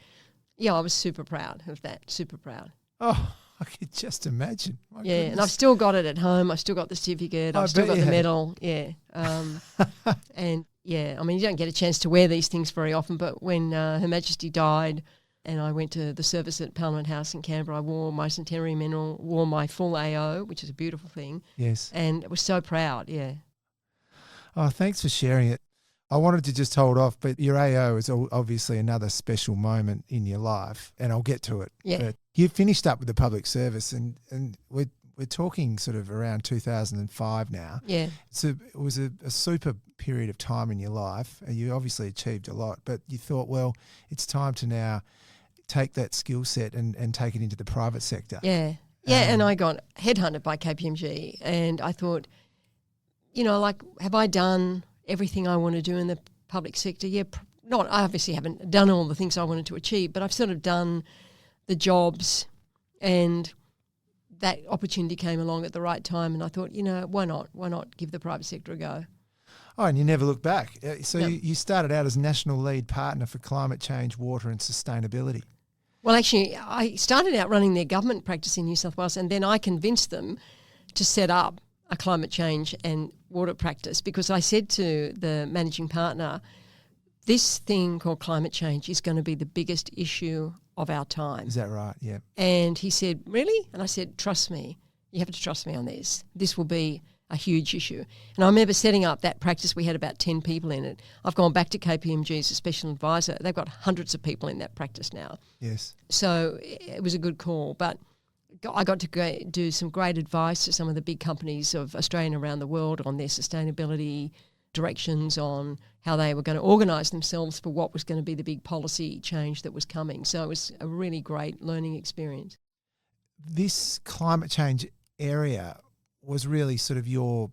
S3: I was super proud of that, super proud.
S1: Oh, I could just imagine. My goodness.
S3: And I've still got it at home. I've still got the certificate. I've still got the medal. Yeah. And, I mean, you don't get a chance to wear these things very often, but when Her Majesty died and I went to the service at Parliament House in Canberra, I wore my Centenary Medal, wore my full AO, which is a beautiful thing.
S1: Yes.
S3: And I was so proud,
S1: Oh, thanks for sharing it. I wanted to just hold off, but your AO is obviously another special moment in your life, and I'll get to it.
S3: Yeah.
S1: But you finished up with the public service, and we're talking sort of around 2005 now.
S3: Yeah.
S1: So it was a super period of time in your life. You obviously achieved a lot, but you thought, well, it's time to now take that skill set and take it into the private sector.
S3: Yeah. And I got headhunted by KPMG, and I thought, have I done everything I want to do in the public sector? Yeah, I obviously haven't done all the things I wanted to achieve, but I've sort of done the jobs, and that opportunity came along at the right time, and I thought, why not? Why not give the private sector a go?
S1: Oh, and you never look back. So
S3: No.
S1: you started out as National Lead Partner for Climate Change, Water and Sustainability.
S3: Well, actually, I started out running their government practice in New South Wales, and then I convinced them to set up a climate change and water practice, because I said to the managing partner, this thing called climate change is going to be the biggest issue of our time.
S1: Is that right? Yeah.
S3: And he said, really? And I said, trust me. You have to trust me on this. This will be a huge issue. And I remember setting up that practice. We had about 10 people in it. I've gone back to KPMG as a special advisor. They've got hundreds of people in that practice now.
S1: Yes.
S3: So it was a good call. But I got to do some great advice to some of the big companies of Australia and around the world on their sustainability directions, on how they were going to organise themselves for what was going to be the big policy change that was coming. So it was a really great learning experience.
S1: This climate change area was really sort of your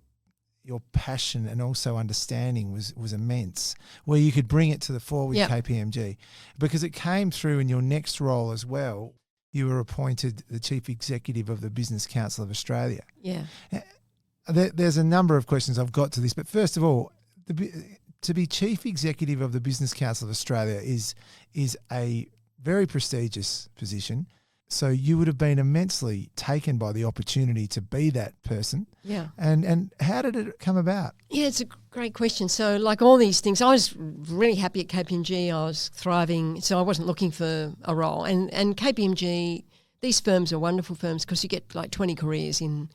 S1: passion, and also understanding was immense, where you could bring it to the fore with KPMG, because it came through in your next role as well. You were appointed the Chief Executive of the Business Council of Australia.
S3: Yeah.
S1: There's a number of questions I've got to this, but first of all, to be Chief Executive of the Business Council of Australia is a very prestigious position. So you would have been immensely taken by the opportunity to be that person.
S3: Yeah.
S1: And how did it come about?
S3: Yeah, it's a great question. So like all these things, I was really happy at KPMG. I was thriving, so I wasn't looking for a role. And KPMG, these firms are wonderful firms because you get like 20 careers in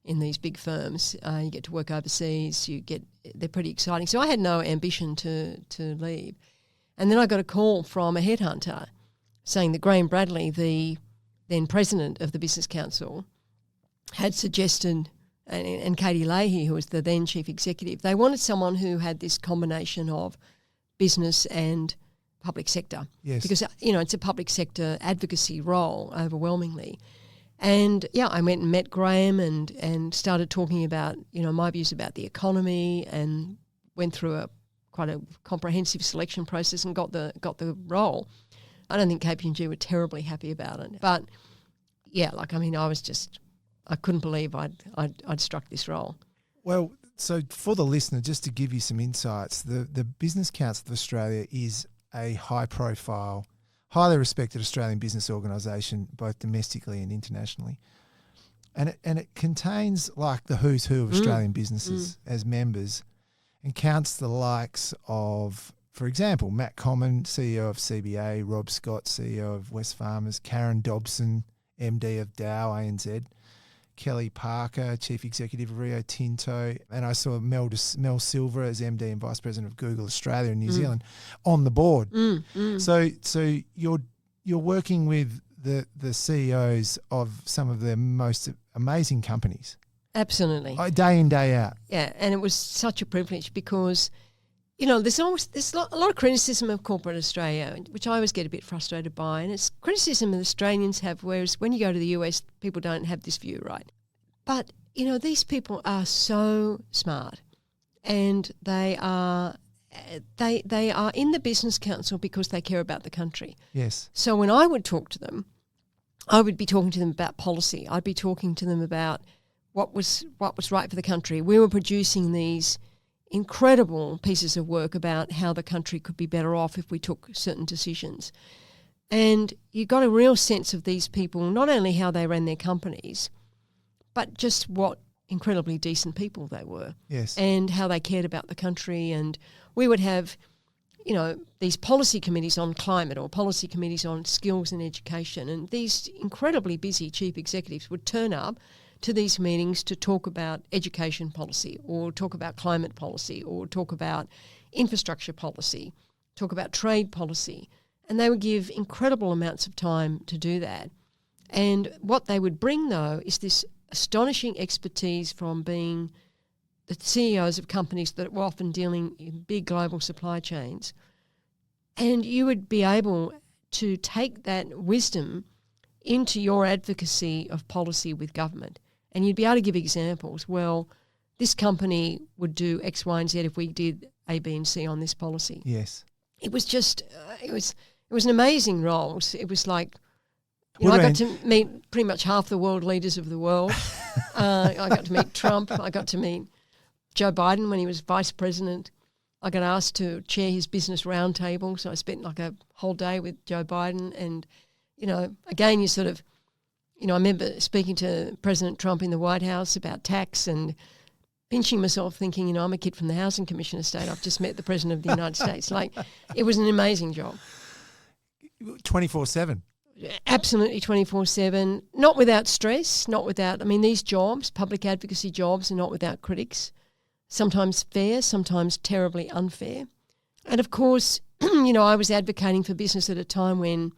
S3: these big firms. You get to work overseas. They're pretty exciting. So I had no ambition to leave. And then I got a call from a headhunter saying that Graham Bradley, the then president of the Business Council, had suggested, and Katie Leahy, who was the then chief executive, they wanted someone who had this combination of business and public sector.
S1: Yes.
S3: Because, it's a public sector advocacy role overwhelmingly. And, I went and met Graham and started talking about, my views about the economy, and went through quite a comprehensive selection process and got the role. I don't think KPMG were terribly happy about it. But, I couldn't believe I'd struck this role.
S1: Well, so for the listener, just to give you some insights, the Business Council of Australia is a high-profile, highly respected Australian business organisation, both domestically and internationally. And it contains like the who's who of Australian businesses as members, and counts the likes of, for example, Matt Common, CEO of CBA, Rob Scott, CEO of Wesfarmers, Karen Dobson, MD of Dow ANZ, Kelly Parker, Chief Executive of Rio Tinto, and I saw Mel Silver as MD and Vice President of Google Australia and New Zealand on the board. So you're working with the CEOs of some of the most amazing companies.
S3: Absolutely.
S1: Day in, day out.
S3: Yeah, and it was such a privilege because, there's a lot of criticism of corporate Australia, which I always get a bit frustrated by, and it's criticism that Australians have, whereas when you go to the US, people don't have this view, right? But, these people are so smart, and they are in the Business Council because they care about the country.
S1: Yes.
S3: So when I would talk to them, I would be talking to them about policy. I'd be talking to them about what was right for the country. We were producing these incredible pieces of work about how the country could be better off if we took certain decisions. And you got a real sense of these people, not only how they ran their companies, but just what incredibly decent people they were.
S1: Yes.
S3: And how they cared about the country. And we would have, these policy committees on climate or policy committees on skills and education. And these incredibly busy chief executives would turn up to these meetings to talk about education policy or talk about climate policy or talk about infrastructure policy, talk about trade policy. And they would give incredible amounts of time to do that. And what they would bring, though, is this astonishing expertise from being the CEOs of companies that were often dealing in big global supply chains. And you would be able to take that wisdom into your advocacy of policy with government. And you'd be able to give examples. Well, this company would do X, Y, and Z if we did A, B, and C on this policy.
S1: Yes.
S3: It was just, it was an amazing role. It was like, I got to meet pretty much half the world leaders of the world. I got to meet Trump. I got to meet Joe Biden when he was vice president. I got asked to chair his business roundtable, so I spent like a whole day with Joe Biden. And, again, you sort of, I remember speaking to President Trump in the White House about tax and pinching myself thinking, I'm a kid from the Housing Commission estate. I've just met the President of the United States. Like, it was an amazing job.
S1: 24/7.
S3: Absolutely 24/7. Not without stress, these jobs, public advocacy jobs, are not without critics. Sometimes fair, sometimes terribly unfair. And of course, I was advocating for business at a time when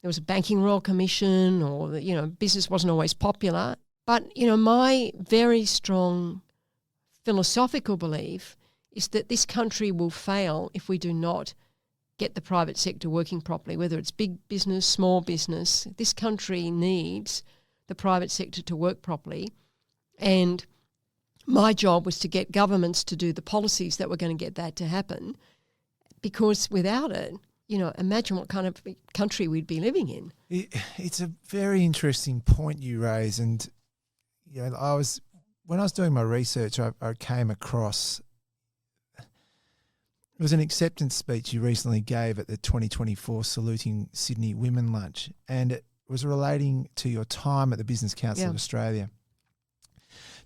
S3: there was a Banking Royal Commission or, business wasn't always popular. But, my very strong philosophical belief is that this country will fail if we do not get the private sector working properly, whether it's big business, small business. This country needs the private sector to work properly. And my job was to get governments to do the policies that were going to get that to happen, because without it, imagine what kind of country we'd be living in.
S1: It's a very interesting point you raise. And, when I was doing my research, I came across, it was an acceptance speech you recently gave at the 2024 Saluting Sydney Women Lunch, and it was relating to your time at the Business Council of Australia.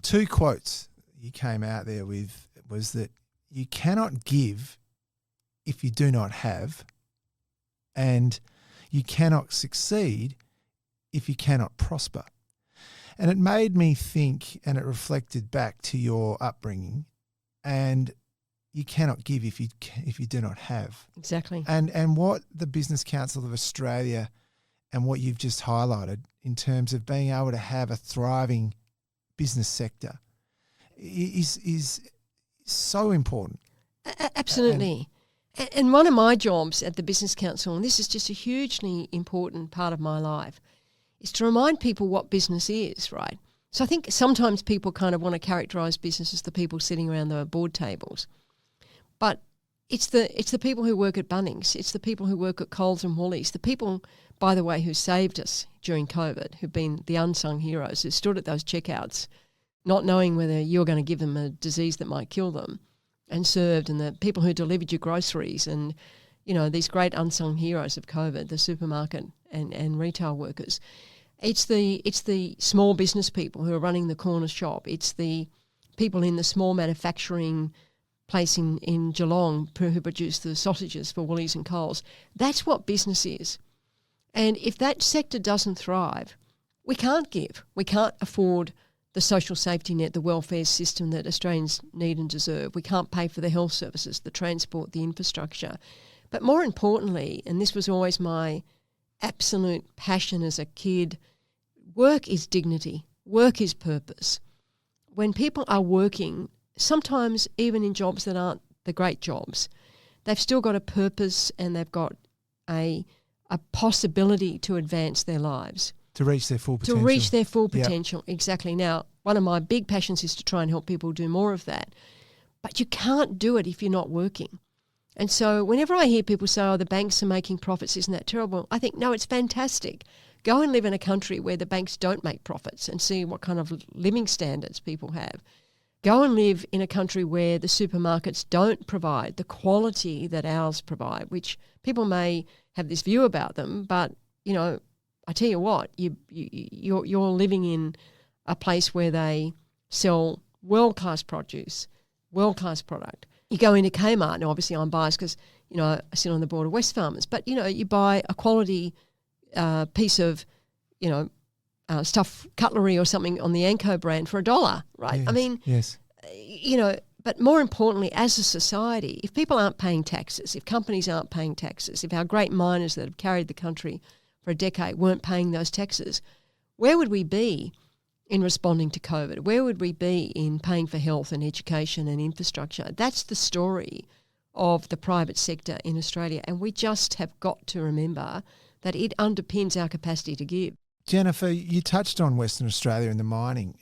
S1: 2 quotes you came out there with was that you cannot give if you do not have, and you cannot succeed if you cannot prosper. And it made me think, and it reflected back to your upbringing. And you cannot give if you do not have.
S3: Exactly.
S1: And what the Business Council of Australia and what you've just highlighted in terms of being able to have a thriving business sector is so important.
S3: Absolutely. And one of my jobs at the Business Council, and this is just a hugely important part of my life, is to remind people what business is, right? So I think sometimes people kind of want to characterise business as the people sitting around the board tables. But it's the people who work at Bunnings, it's the people who work at Coles and Woolies, the people, by the way, who saved us during COVID, who've been the unsung heroes, who stood at those checkouts not knowing whether you're going to give them a disease that might kill them, and served, and the people who delivered your groceries, and, you know, these great unsung heroes of COVID, the supermarket and retail workers. It's the small business people who are running the corner shop. It's the people in the small manufacturing place in Geelong who produce the sausages for Woolies and Coles. That's what business is. And if that sector doesn't thrive, we can't give. We can't afford the social safety net, the welfare system that Australians need and deserve. We can't pay for the health services, the transport, the infrastructure. But more importantly, and this was always my absolute passion as a kid, work is dignity. Work is purpose. When people are working, sometimes even in jobs that aren't the great jobs, they've still got a purpose and they've got a possibility to advance their lives.
S1: To reach their full potential.
S3: To reach their full potential,
S1: Yep.
S3: Exactly. Now, one of my big passions is to try and help people do more of that. But you can't do it if you're not working. And so whenever I hear people say, oh, the banks are making profits, isn't that terrible? I think, no, it's fantastic. Go and live in a country where the banks don't make profits and see what kind of living standards people have. Go and live in a country where the supermarkets don't provide the quality that ours provide, which people may have this view about them, but, you know, I tell you what, you're living in a place where they sell world-class produce, world-class product. You go into Kmart, and obviously I'm biased because, you know, I sit on the board of Wesfarmers, but, you know, you buy a quality piece of, you know, stuff, cutlery or something on the ATCO brand for $1, right?
S1: Yes,
S3: I mean,
S1: yes.
S3: You know, but more importantly, as a society, if people aren't paying taxes, if companies aren't paying taxes, if our great miners that have carried the country for a decade weren't paying those taxes, where would we be in responding to COVID? Where would we be in paying for health and education and infrastructure? That's the story of the private sector in Australia, and we just have got to remember that it underpins our capacity to give.
S1: Jennifer, you touched on Western Australia and the mining.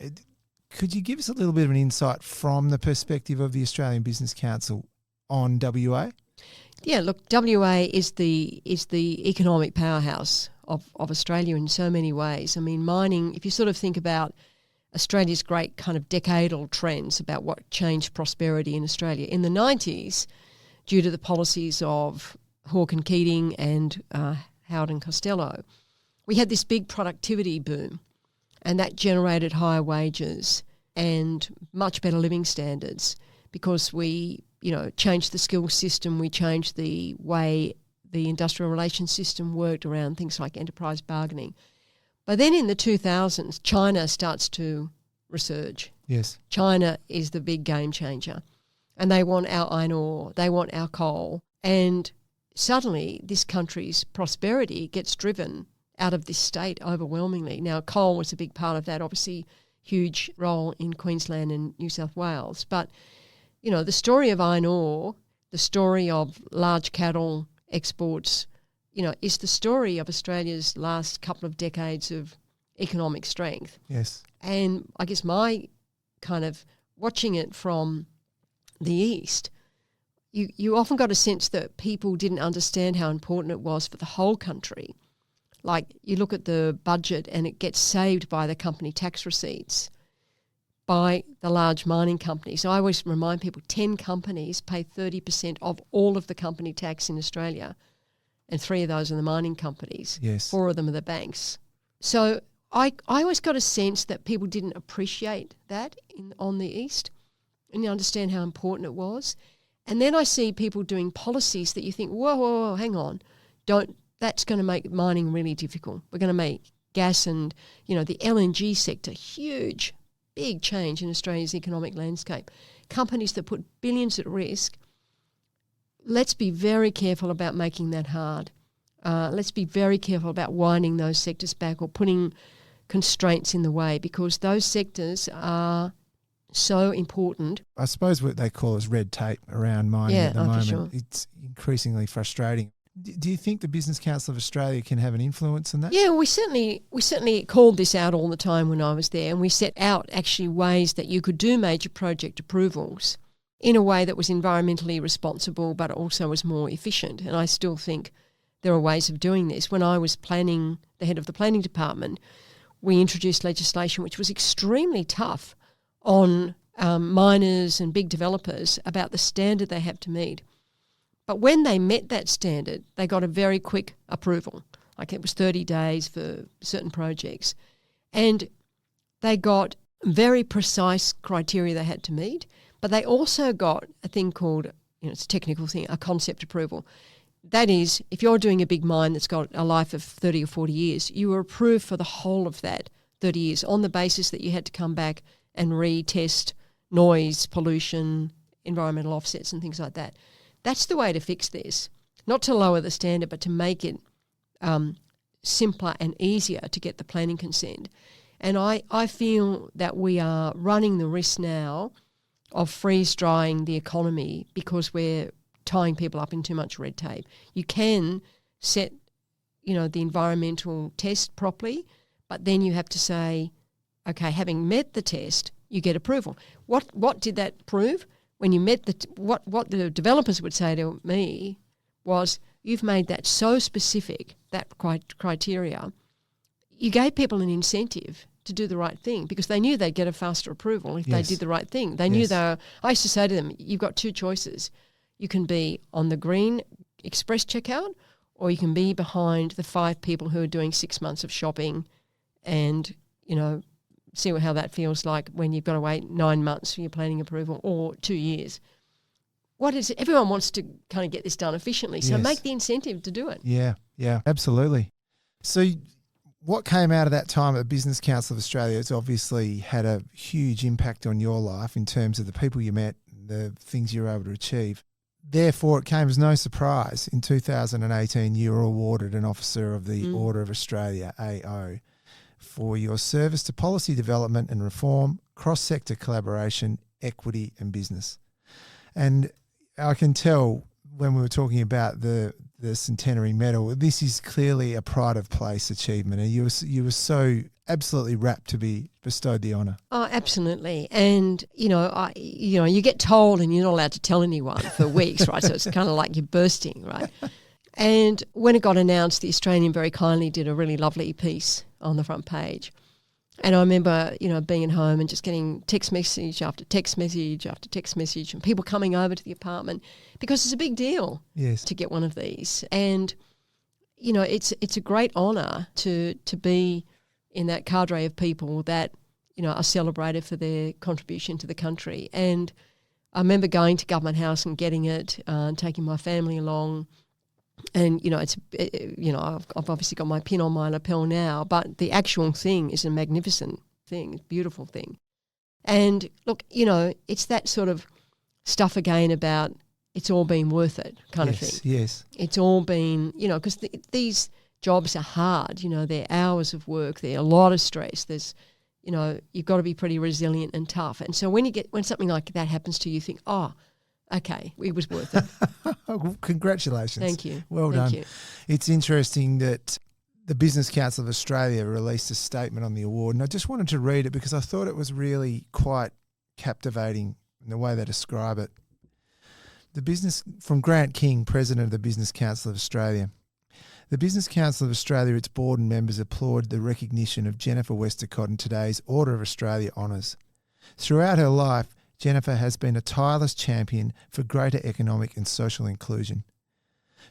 S1: Could you give us a little bit of an insight from the perspective of the Australian Business Council on WA?
S3: Yeah, look, WA is the economic powerhouse of Australia in so many ways. I mean, mining, if you sort of think about Australia's great kind of decadal trends about what changed prosperity in Australia. In the 90s, due to the policies of Hawke and Keating and Howard and Costello, we had this big productivity boom, and that generated higher wages and much better living standards because we, you know, changed the skills system, we changed the way the industrial relations system worked around things like enterprise bargaining. But then in the 2000s, China starts to resurge.
S1: Yes.
S3: China is the big game changer, and they want our iron ore, they want our coal, and suddenly this country's prosperity gets driven out of this state overwhelmingly. Now, coal was a big part of that, obviously huge role in Queensland and New South Wales. But, you know, the story of iron ore, the story of large cattle exports, you know, is the story of Australia's last couple of decades of economic strength.
S1: Yes.
S3: And I guess my kind of watching it from the east, you often got a sense that people didn't understand how important it was for the whole country. Like, you look at the budget and it gets saved by the company tax receipts, by the large mining companies. I always remind people 10 companies pay 30% of all of the company tax in Australia, and 3 of those are the mining companies.
S1: Yes.
S3: 4 of them are the banks. So I always got a sense that people didn't appreciate that on the east and understand how important it was. And then I see people doing policies that you think, whoa, hang on, that's going to make mining really difficult. We're going to make gas and, you know, the LNG sector, huge, big change in Australia's economic landscape. companies that put billions at risk, let's be very careful about making that hard. Let's be very careful about winding those sectors back or putting constraints in the way, because those sectors are so important.
S1: I suppose what they call is red tape around mining at the moment.
S3: For sure.
S1: It's increasingly frustrating. Do you think the Business Council of Australia can have an influence on that?
S3: Yeah, we certainly called this out all the time when I was there, and we set out actually ways that you could do major project approvals in a way that was environmentally responsible but also was more efficient. And I still think there are ways of doing this. When I was the head of the planning department, we introduced legislation which was extremely tough on miners and big developers about the standard they have to meet. But when they met that standard, they got a very quick approval. Like it was 30 days for certain projects. And they got very precise criteria they had to meet, but they also got a thing called, it's a technical thing, a concept approval. That is, if you're doing a big mine that's got a life of 30 or 40 years, you were approved for the whole of that 30 years on the basis that you had to come back and retest noise, pollution, environmental offsets and things like that. That's the way to fix this, not to lower the standard, but to make it simpler and easier to get the planning consent. And I feel that we are running the risk now of freeze-drying the economy because we're tying people up in too much red tape. You can set, the environmental test properly, but then you have to say, okay, having met the test, you get approval. What did that prove? When you met what the developers would say to me was, you've made that so specific, that criteria, you gave people an incentive to do the right thing because they knew they'd get a faster approval if they did the right thing. They knew I used to say to them, you've got two choices. You can be on the green express checkout, or you can be behind the 5 people who are doing 6 months of shopping and, see how that feels like when you've got to wait 9 months for your planning approval or 2 years. Everyone wants to kind of get this done efficiently, so make the incentive to do it.
S1: Yeah, absolutely. So what came out of that time at the Business Council of Australia has obviously had a huge impact on your life in terms of the people you met, the things you were able to achieve. Therefore, it came as no surprise in 2018 you were awarded an Officer of the Order of Australia, AO, for your service to policy development and reform, cross-sector collaboration, equity and business. And I can tell when we were talking about the Centenary Medal, this is clearly a pride of place achievement, and you were so absolutely rapt to be bestowed the honour.
S3: Oh, absolutely. And you get told, and you're not allowed to tell anyone for weeks, right? So it's kind of like you're bursting, right? And when it got announced, the Australian very kindly did a really lovely piece on the front page. And I remember, being at home and just getting text message after text message after text message and people coming over to the apartment because it's a big deal to get one of these. And, it's a great honour to be in that cadre of people that, are celebrated for their contribution to the country. And I remember going to Government House and getting it, and taking my family along. And, I've obviously got my pin on my lapel now, but the actual thing is a magnificent thing, a beautiful thing. And look, it's that sort of stuff again about it's all been worth it kind of thing.
S1: Yes.
S3: It's all been, because these jobs are hard, they're hours of work, they're a lot of stress, there's, you've got to be pretty resilient and tough. And so when something like that happens to you, you think, oh, okay, it was worth it.
S1: Congratulations.
S3: Thank you.
S1: Well
S3: Thank
S1: done.
S3: you.
S1: It's interesting that the Business Council of Australia released a statement on the award, and I just wanted to read it because I thought it was really quite captivating in the way they describe it. From Grant King, President of the Business Council of Australia. The Business Council of Australia, its board and members applaud the recognition of Jennifer Westacott in today's Order of Australia honours. Throughout her life, Jennifer has been a tireless champion for greater economic and social inclusion.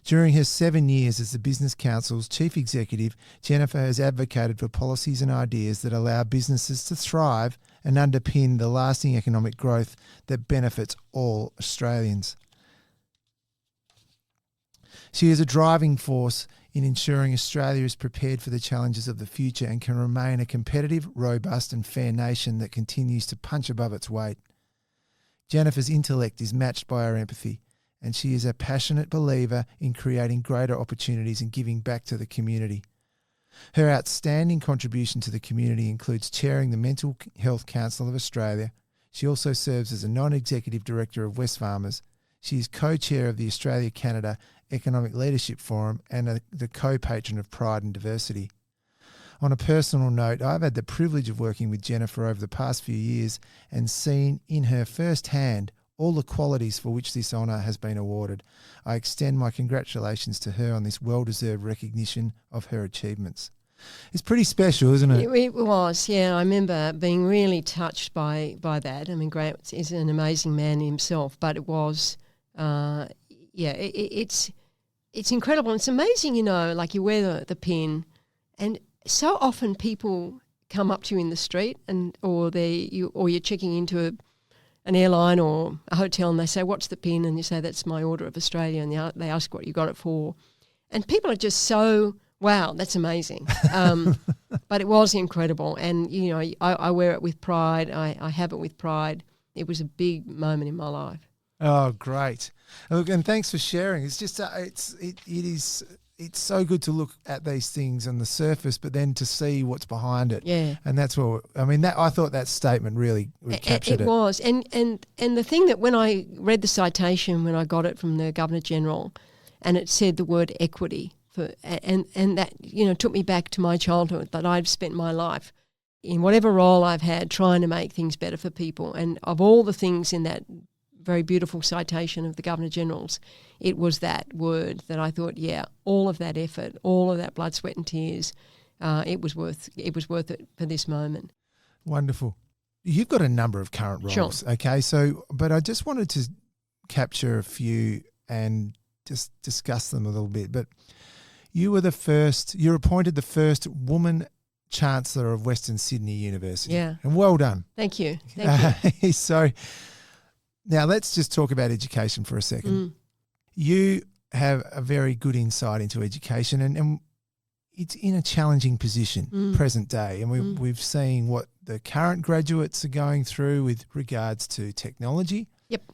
S1: During her 7 years as the Business Council's Chief Executive, Jennifer has advocated for policies and ideas that allow businesses to thrive and underpin the lasting economic growth that benefits all Australians. She is a driving force in ensuring Australia is prepared for the challenges of the future and can remain a competitive, robust and fair nation that continues to punch above its weight. Jennifer's intellect is matched by her empathy, and she is a passionate believer in creating greater opportunities and giving back to the community. Her outstanding contribution to the community includes chairing the Mental Health Council of Australia. She also serves as a Non-Executive Director of Wesfarmers. She is co-chair of the Australia-Canada Economic Leadership Forum and the Co-Patron of Pride and Diversity. On a personal note, I've had the privilege of working with Jennifer over the past few years and seen in her firsthand all the qualities for which this honour has been awarded. I extend my congratulations to her on this well-deserved recognition of her achievements. It's pretty special, isn't it?
S3: It was, yeah. I remember being really touched by that. I mean, Grant is an amazing man himself, but it was, it's incredible. It's amazing, you know, like you wear the pin, and so often people come up to you in the street, or you're checking into an airline or a hotel, and they say, "What's the pin?" And you say, "That's my Order of Australia," and they ask what you got it for, and people are just so, wow, that's amazing. But it was incredible. And, you know, I wear it with pride. I have it with pride. It was a big moment in my life.
S1: Oh, great. Look, and thanks for sharing. It's just, it's so good to look at these things on the surface, but then to see what's behind it.
S3: Yeah.
S1: And that's what, I mean, I thought that statement really captured it.
S3: It was. And the thing that when I read the citation, when I got it from the Governor-General, and it said the word equity, and that, you know, took me back to my childhood, that I've spent my life in whatever role I've had trying to make things better for people. And of all the things in that very beautiful citation of the Governor-General's, it was that word that I thought, yeah, all of that effort, all of that blood, sweat and tears, it was worth it for this moment.
S1: Wonderful. You've got a number of current roles,
S3: Sure.
S1: Okay? So, but I just wanted to capture a few and just discuss them a little bit. But you're appointed the first woman Chancellor of Western Sydney University.
S3: Yeah.
S1: And well done.
S3: Thank you. Thank you.
S1: So now let's just talk about education for a second. You have a very good insight into education, and it's in a challenging position present day. And we've seen what the current graduates are going through with regards to technology,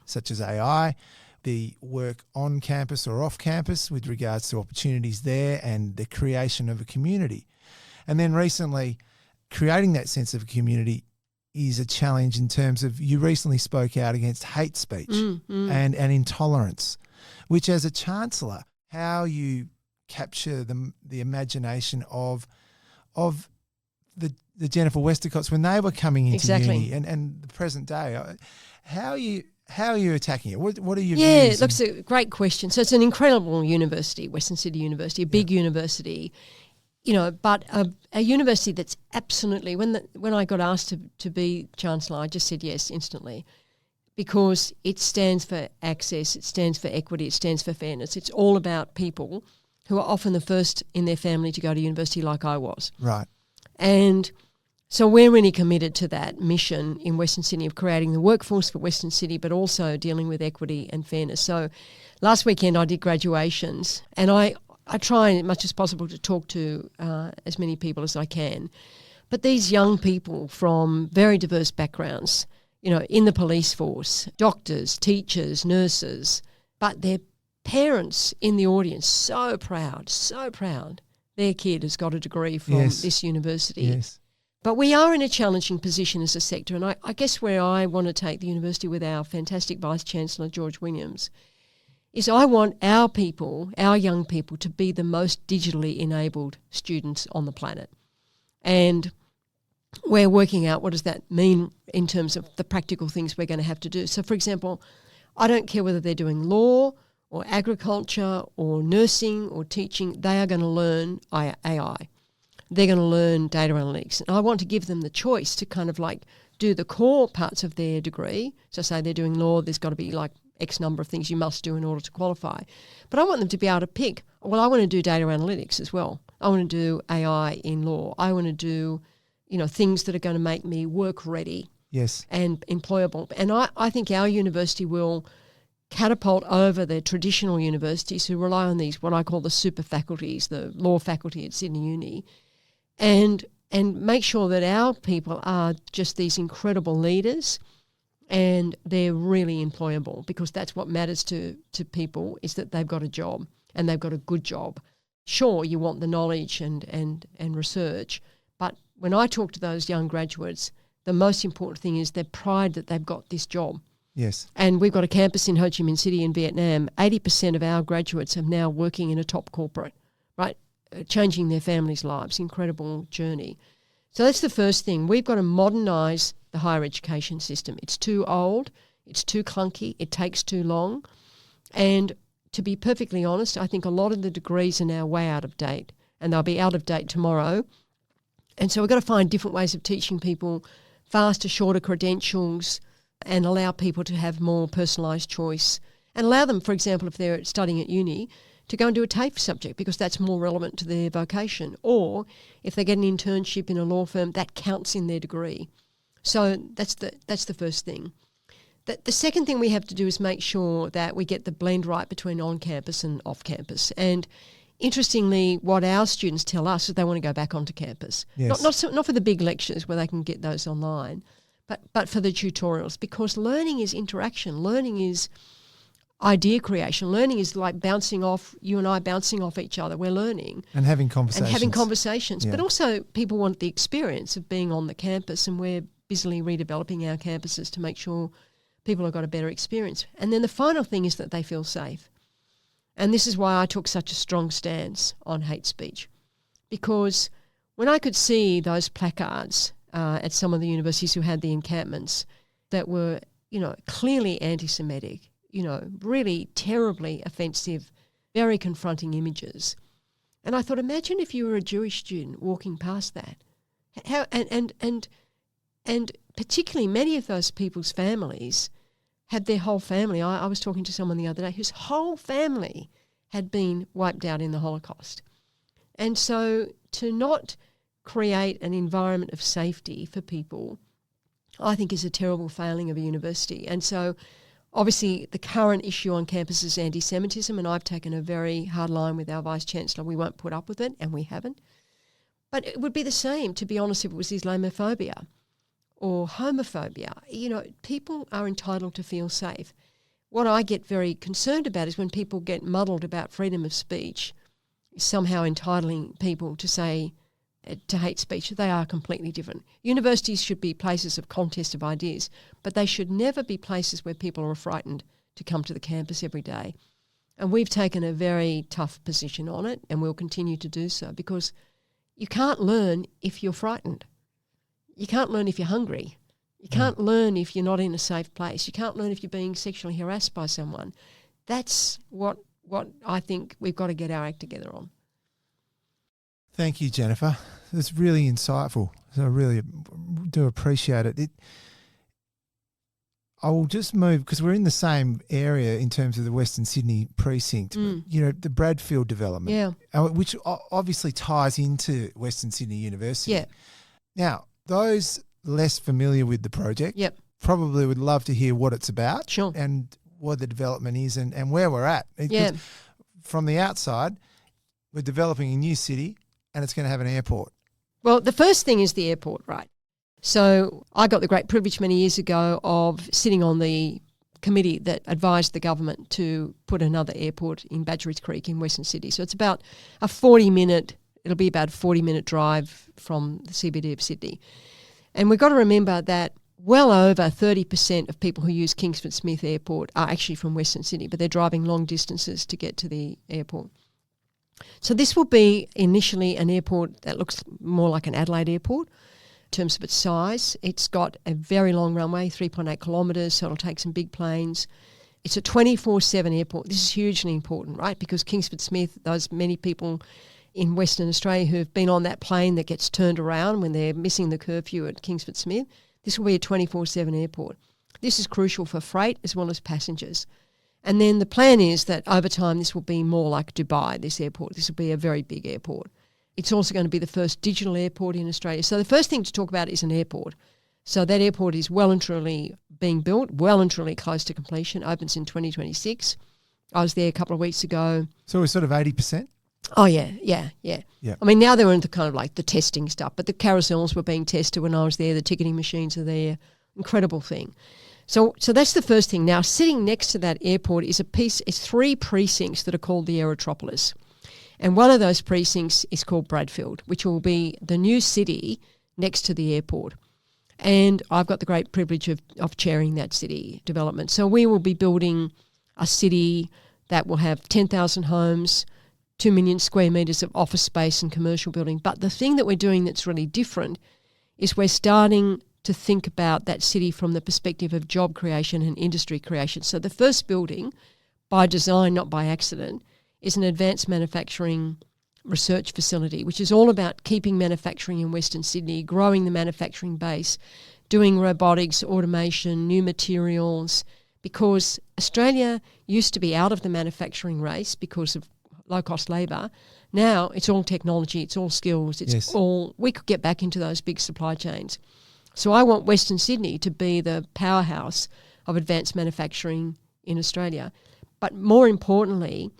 S1: such as AI, the work on campus or off campus with regards to opportunities there and the creation of a community. And then recently, creating that sense of a community is a challenge in terms of, you recently spoke out against hate speech and intolerance, which as a Chancellor, how you capture the imagination of the Jennifer Westacotts when they were coming into uni and the present day. How are you attacking it? What are your views?
S3: Yeah, that's a great question. So it's an incredible university, Western Sydney University, a big university, you know, but a university that's absolutely, when I got asked to be Chancellor, I just said yes instantly, because it stands for access, it stands for equity, it stands for fairness. It's all about people who are often the first in their family to go to university, like I was.
S1: Right.
S3: And so we're really committed to that mission in Western Sydney of creating the workforce for Western Sydney, but also dealing with equity and fairness. So last weekend I did graduations, and I try as much as possible to talk to as many people as I can. But these young people from very diverse backgrounds, you know, in the police force, doctors, teachers, nurses, but their parents in the audience, so proud their kid has got a degree from this university.
S1: Yes.
S3: But we are in a challenging position as a sector, and I guess where I want to take the university with our fantastic Vice-Chancellor, George Williams, is I want our people, our young people, to be the most digitally enabled students on the planet. And we're working out what does that mean in terms of the practical things we're going to have to do. So, for example, I don't care whether they're doing law or agriculture or nursing or teaching, they are going to learn AI. They're going to learn data analytics. And I want to give them the choice to kind of like do the core parts of their degree. So say they're doing law, there's got to be like X number of things you must do in order to qualify. But I want them to be able to pick, well, I want to do data analytics as well. I want to do AI in law. I want to do, you know, things that are going to make me work ready and employable. And I think our university will catapult over the traditional universities who rely on these, what I call the super faculties, the law faculty at Sydney Uni, and make sure that our people are just these incredible leaders and they're really employable, because that's what matters to people, is that they've got a job and they've got a good job. Sure, you want the knowledge and research, but when I talk to those young graduates, the most important thing is their pride that they've got this job.
S1: Yes.
S3: And we've got a campus in Ho Chi Minh City in Vietnam. 80% of our graduates are now working in a top corporate, right? Changing their families' lives. Incredible journey. So that's the first thing. We've got to modernise the higher education system. It's too old. It's too clunky. It takes too long. And to be perfectly honest, I think a lot of the degrees are now way out of date, and they'll be out of date tomorrow. And so we've got to find different ways of teaching people faster, shorter credentials, and allow people to have more personalised choice, and allow them, for example, if they're studying at uni, to go and do a TAFE subject, because that's more relevant to their vocation. Or if they get an internship in a law firm, that counts in their degree. So that's the first thing. The second thing we have to do is make sure that we get the blend right between on-campus and off-campus. And interestingly, what our students tell us is they want to go back onto campus.
S1: Yes.
S3: Not for the big lectures where they can get those online, but for the tutorials, because learning is interaction. Learning is idea creation. Learning is like bouncing off, you and I bouncing off each other. We're learning.
S1: And having conversations.
S3: Yeah. But also people want the experience of being on the campus, and we're busily redeveloping our campuses to make sure people have got a better experience. And then the final thing is that they feel safe. And this is why I took such a strong stance on hate speech, because when I could see those placards at some of the universities who had the encampments that were, clearly anti-Semitic, really terribly offensive, very confronting images. And I thought, imagine if you were a Jewish student walking past that. How and particularly many of those people's families had their whole family. I was talking to someone the other day whose whole family had been wiped out in the Holocaust. And so to not create an environment of safety for people, I think, is a terrible failing of a university. And so obviously the current issue on campus is anti-Semitism, and I've taken a very hard line with our Vice-Chancellor. We won't put up with it, and we haven't. But it would be the same, to be honest, if it was Islamophobia or homophobia. People are entitled to feel safe. What I get very concerned about is when people get muddled about freedom of speech, somehow entitling people to say, to hate speech. They are completely different. Universities should be places of contest of ideas, but they should never be places where people are frightened to come to the campus every day. And we've taken a very tough position on it, and we'll continue to do so, because you can't learn if you're frightened. You can't learn if you're hungry. You can't learn if you're not in a safe place. You can't learn if you're being sexually harassed by someone. That's what I think we've got to get our act together on.
S1: Thank you, Jennifer. It's really insightful. So I really do appreciate it. I will just move, because we're in the same area in terms of the Western Sydney precinct, but, the Bradfield development, which obviously ties into Western Sydney University.
S3: Yeah.
S1: Now, those less familiar with the project probably would love to hear what it's about,
S3: sure,
S1: and what the development is and where we're at. From the outside, we're developing a new city, and it's going to have an airport.
S3: Well, the first thing is the airport, right? So I got the great privilege many years ago of sitting on the committee that advised the government to put another airport in Badgerys Creek in Western Sydney. So it's about a 40-minute drive from the CBD of Sydney. And we've got to remember that well over 30% of people who use Kingsford Smith Airport are actually from Western Sydney, but they're driving long distances to get to the airport. So this will be initially an airport that looks more like an Adelaide airport in terms of its size. It's got a very long runway, 3.8 kilometres, so it'll take some big planes. It's a 24/7 airport. This is hugely important, right? Because Kingsford Smith, those many people in Western Australia who have been on that plane that gets turned around when they're missing the curfew at Kingsford Smith, this will be a 24/7 airport. This is crucial for freight as well as passengers. And then the plan is that over time this will be more like Dubai, this airport. This will be a very big airport. It's also going to be the first digital airport in Australia. So the first thing to talk about is an airport. So that airport is well and truly being built, well and truly close to completion, opens in 2026. I was there a couple of weeks ago.
S1: So we're sort of 80%?
S3: Oh, yeah. I mean, now they're into kind of like the testing stuff, but the carousels were being tested when I was there. The ticketing machines are there. Incredible thing. So that's the first thing. Now, sitting next to that airport is three precincts that are called the Aerotropolis. And one of those precincts is called Bradfield, which will be the new city next to the airport. And I've got the great privilege of chairing that city development. So we will be building a city that will have 10,000 homes, 2 million square metres of office space and commercial building. But the thing that we're doing that's really different is we're starting to think about that city from the perspective of job creation and industry creation. So the first building, by design, not by accident, is an advanced manufacturing research facility, which is all about keeping manufacturing in Western Sydney, growing the manufacturing base, doing robotics, automation, new materials, because Australia used to be out of the manufacturing race because of low-cost labour. Now it's all technology, it's all skills, we could get back into those big supply chains. So I want Western Sydney to be the powerhouse of advanced manufacturing in Australia. But more importantly,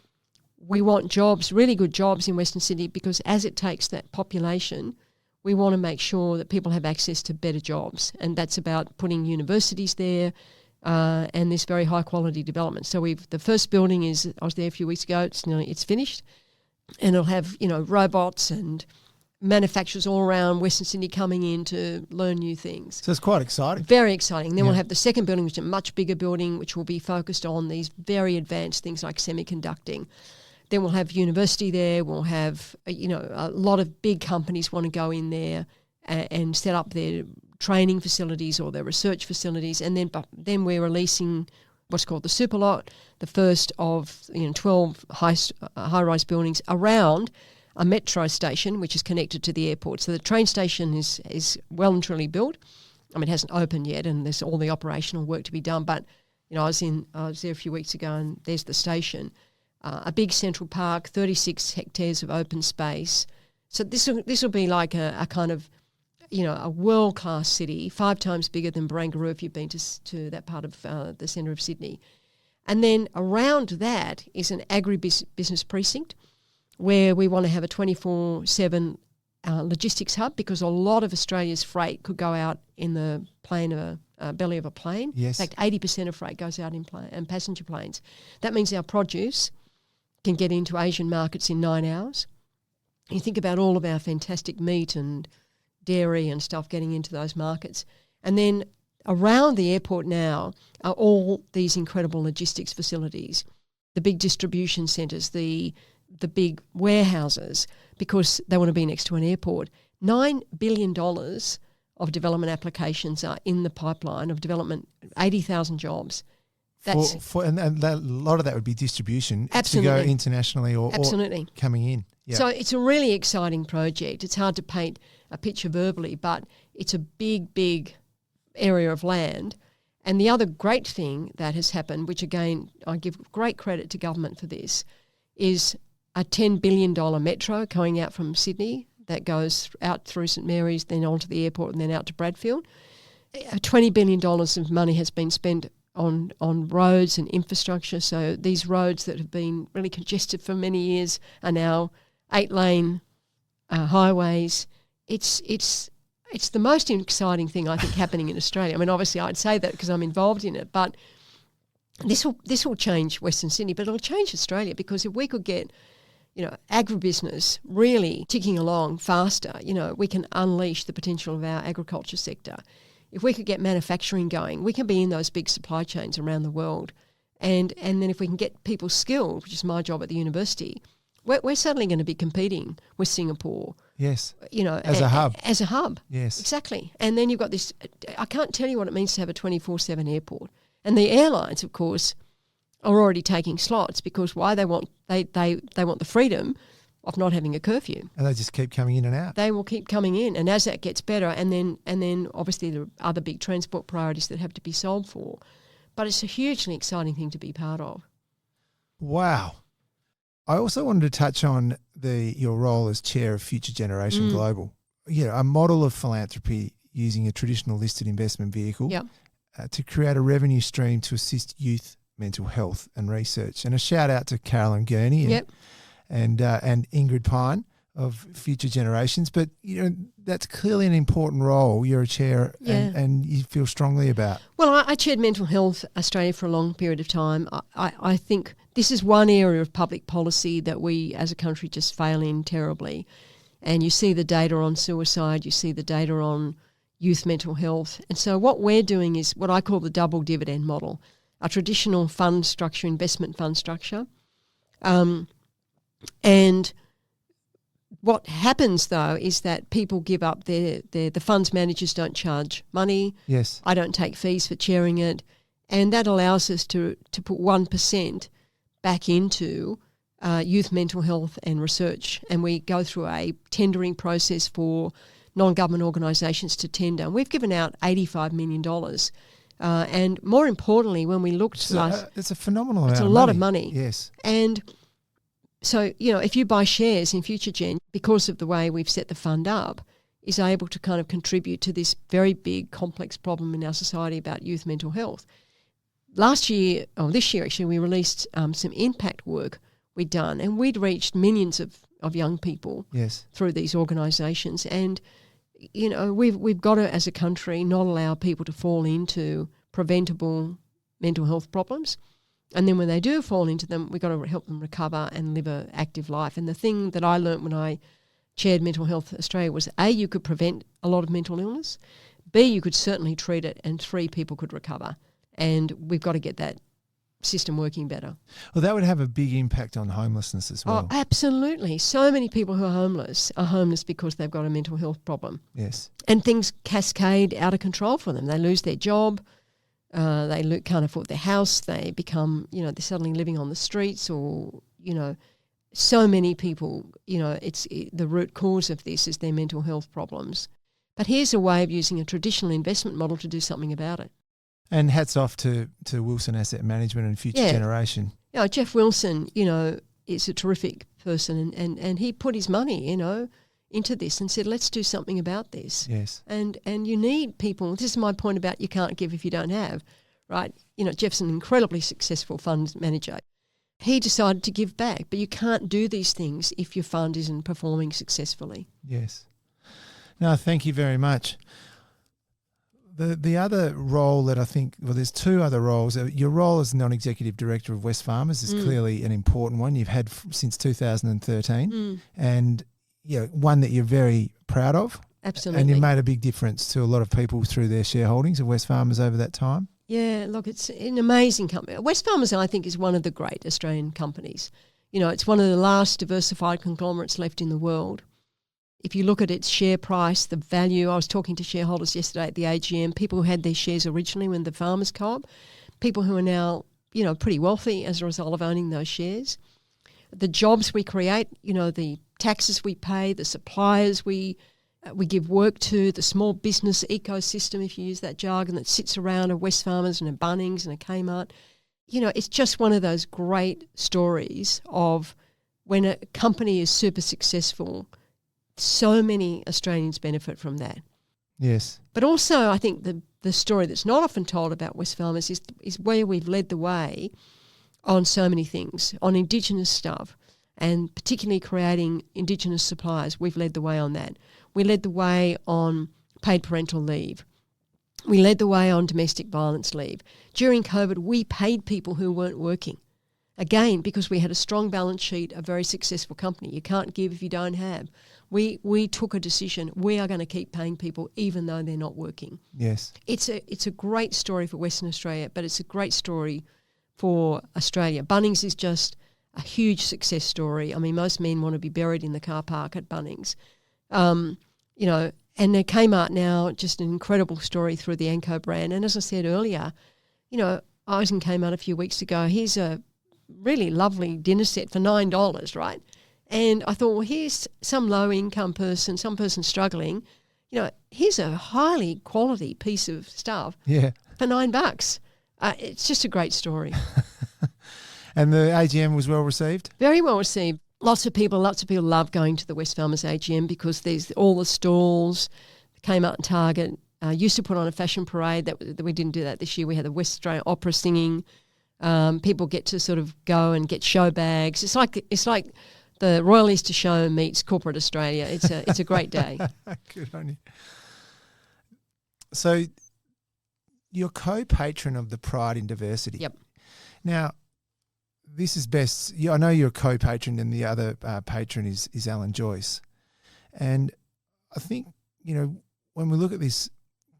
S3: we want jobs, really good jobs in Western Sydney, because as it takes that population, we want to make sure that people have access to better jobs. And that's about putting universities there and this very high-quality development. So the first building I was there a few weeks ago, it's finished, and it'll have, robots and manufacturers all around Western Sydney coming in to learn new things.
S1: So it's quite exciting.
S3: Very exciting. Then we'll have the second building, which is a much bigger building, which will be focused on these very advanced things like semiconducting. Then we'll have university there. We'll have, a lot of big companies want to go in there and set up their training facilities or their research facilities. And then we're releasing what's called the super lot, the first of 12 high-rise buildings around a metro station which is connected to the airport. So the train station is well and truly built. I mean, it hasn't opened yet, and there's all the operational work to be done. But I was there a few weeks ago, and there's the station, a big central park, 36 hectares of open space. So this will be like a kind of a world-class city, 5 times bigger than Barangaroo if you've been to that part of the centre of Sydney. And then around that is an agribusiness precinct, where we want to have a 24/7 logistics hub, because a lot of Australia's freight could go out in the belly of a plane.
S1: Yes.
S3: In fact, 80% of freight goes out in passenger planes. That means our produce can get into Asian markets in 9 hours. You think about all of our fantastic meat and dairy and stuff getting into those markets. And then around the airport now are all these incredible logistics facilities, the big distribution centres, the big warehouses, because they want to be next to an airport. $9 billion of development applications are in the pipeline of development, 80,000 jobs. That's
S1: and a lot of that would be distribution.
S3: Absolutely.
S1: To go internationally or coming in. Yeah.
S3: So it's a really exciting project. It's hard to paint a picture verbally, but it's a big, big area of land. And the other great thing that has happened, which again I give great credit to government for this, is a $10 billion metro going out from Sydney that goes out through St Mary's, then onto the airport and then out to Bradfield. $20 billion of money has been spent on roads and infrastructure. So these roads that have been really congested for many years are now 8-lane highways. It's the most exciting thing, I think, happening in Australia. I mean, obviously I'd say that because I'm involved in it, but this will change Western Sydney, but it'll change Australia, because if we could get agribusiness really ticking along faster, we can unleash the potential of our agriculture sector. If we could get manufacturing going, we can be in those big supply chains around the world. And then if we can get people skilled, which is my job at the university, we're suddenly going to be competing with Singapore.
S1: Yes. As a hub.
S3: As a hub.
S1: Yes.
S3: Exactly. And then you've got this, I can't tell you what it means to have a 24/7 airport. And the airlines, of course, are already taking slots, because why? They want the freedom of not having a curfew.
S1: And they just keep coming in and out.
S3: They will keep coming in, and as that gets better, and then obviously there are other big transport priorities that have to be solved for. But it's a hugely exciting thing to be part of.
S1: Wow. I also wanted to touch on your role as chair of Future Generation Global. A model of philanthropy using a traditional listed investment vehicle to create a revenue stream to assist youth mental health and research. And a shout out to Carolyn Gurney and Ingrid Pine of future generations. But that's clearly an important role. You're a chair, and you feel strongly about.
S3: Well, I chaired Mental Health Australia for a long period of time. I think this is one area of public policy that we as a country just fail in terribly. And you see the data on suicide, you see the data on youth mental health. And so what we're doing is what I call the double dividend model, a traditional fund structure, investment fund structure. And what happens, though, is that people give up the funds managers don't charge money.
S1: Yes.
S3: I don't take fees for chairing it. And that allows us to put 1% back into youth mental health and research. And we go through a tendering process for non-government organisations to tender. And we've given out $85 million. And more importantly, when we looked
S1: it's a phenomenal amount.
S3: It's a lot of money.
S1: Yes.
S3: And so, if you buy shares in FutureGen, because of the way we've set the fund up, is able to kind of contribute to this very big, complex problem in our society about youth mental health. This year actually, we released some impact work we'd done, and we'd reached millions of young people through these organisations. And, we've got to, as a country, not allow people to fall into preventable mental health problems. And then when they do fall into them, we've got to help them recover and live an active life. And the thing that I learnt when I chaired Mental Health Australia was, A, you could prevent a lot of mental illness, B, you could certainly treat it, and 3, people could recover. And we've got to get that system working better.
S1: Well, that would have a big impact on homelessness as well.
S3: Oh, absolutely. So many people who are homeless because they've got a mental health problem.
S1: Yes.
S3: And things cascade out of control for them. They lose their job. They can't afford their house. They become, they're suddenly living on the streets, or, so many people, the root cause of this is their mental health problems. But here's a way of using a traditional investment model to do something about it. And
S1: hats off to Wilson Asset Management and Future Generation.
S3: Jeff Wilson, is a terrific person, and he put his money, into this and said, let's do something about this.
S1: Yes.
S3: And you need people. This is my point about you can't give if you don't have, right? Jeff's an incredibly successful fund manager. He decided to give back, but you can't do these things if your fund isn't performing successfully.
S1: Yes. No, thank you very much. The other role that I think, there's 2 other roles. Your role as Non-Executive Director of Wesfarmers is clearly an important one. You've had since 2013 and one that you're very proud of.
S3: Absolutely.
S1: And you've made a big difference to a lot of people through their shareholdings of Wesfarmers over that time.
S3: Yeah, look, it's an amazing company. Wesfarmers, I think, is one of the great Australian companies. It's one of the last diversified conglomerates left in the world. If you look at its share price, the value, I was talking to shareholders yesterday at the AGM, people who had their shares originally when the Farmers Co-op, people who are now, pretty wealthy as a result of owning those shares. The jobs we create, the taxes we pay, the suppliers we give work to, the small business ecosystem, if you use that jargon, that sits around a Wesfarmers and a Bunnings and a Kmart. It's just one of those great stories of when a company is super successful, so many Australians benefit from that.
S1: Yes.
S3: But also I think the story that's not often told about Wesfarmers is where we've led the way on so many things, on Indigenous stuff, and particularly creating Indigenous suppliers. We've led the way on that. We led the way on paid parental leave. We led the way on domestic violence leave. During COVID, we paid people who weren't working. Again, because we had a strong balance sheet, a very successful company. You can't give if you don't have. We took a decision. We are going to keep paying people even though they're not working.
S1: Yes.
S3: It's a great story for Western Australia, but it's a great story for Australia. Bunnings is just a huge success story. I mean, most men want to be buried in the car park at Bunnings. And the Kmart now, just an incredible story through the Anco brand. And as I said earlier, I was in Kmart a few weeks ago. Here's a really lovely dinner set for $9, right? And I thought, well, here's some low-income person, some person struggling. Here's a highly quality piece of stuff for $9. It's just a great story.
S1: And the AGM was well received?
S3: Very well received. Lots of people love going to the Wesfarmers AGM because there's all the stalls. Kmart and Target used to put on a fashion parade. That we didn't do that this year. We had the West Australian Opera singing. People get to sort of go and get show bags. It's like the Royal Easter Show meets Corporate Australia. It's a great day.
S1: Good on you. So you're co-patron of the Pride in Diversity.
S3: Yep.
S1: Now, this is best. I know you're a co-patron, and the other patron is Alan Joyce. And I think, when we look at this,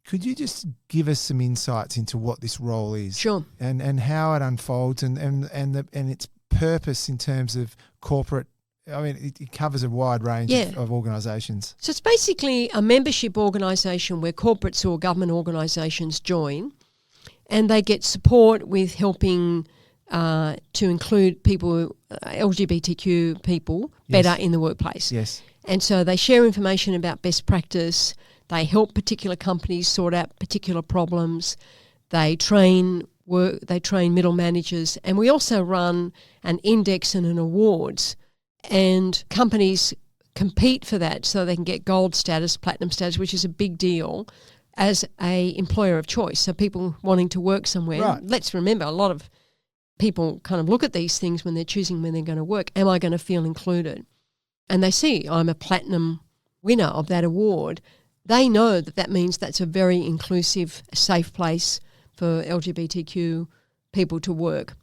S1: could you just give us some insights into what this role is?
S3: Sure.
S1: And how it unfolds and its purpose in terms of corporate. I mean, it covers a wide range of organisations.
S3: So it's basically a membership organisation where corporates or government organisations join, and they get support with helping to include people, LGBTQ people, better in the workplace.
S1: Yes.
S3: And so they share information about best practice. They help particular companies sort out particular problems. They train middle managers, and we also run an index and an awards. And companies compete for that so they can get gold status, platinum status, which is a big deal as a employer of choice. So people wanting to work somewhere.
S1: Right.
S3: Let's remember, a lot of people kind of look at these things when they're choosing when they're going to work. Am I going to feel included? And they see I'm a platinum winner of that award. They know that means that's a very inclusive, safe place for LGBTQ people to work.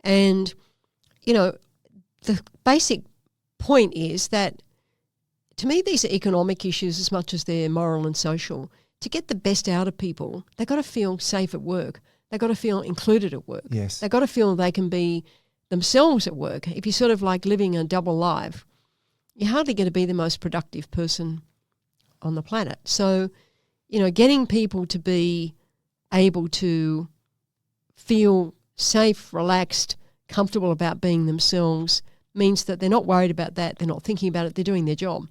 S3: And, the basic point is that, to me, these are economic issues as much as they're moral and social. To get the best out of people, they've got to feel safe at work. They've got to feel included at work.
S1: Yes.
S3: They've got to feel they can be themselves at work. If you're sort of like living a double life, you're hardly going to be the most productive person on the planet. So, getting people to be able to feel safe, relaxed, comfortable about being themselves means that they're not worried about that, they're not thinking about it, they're doing their job.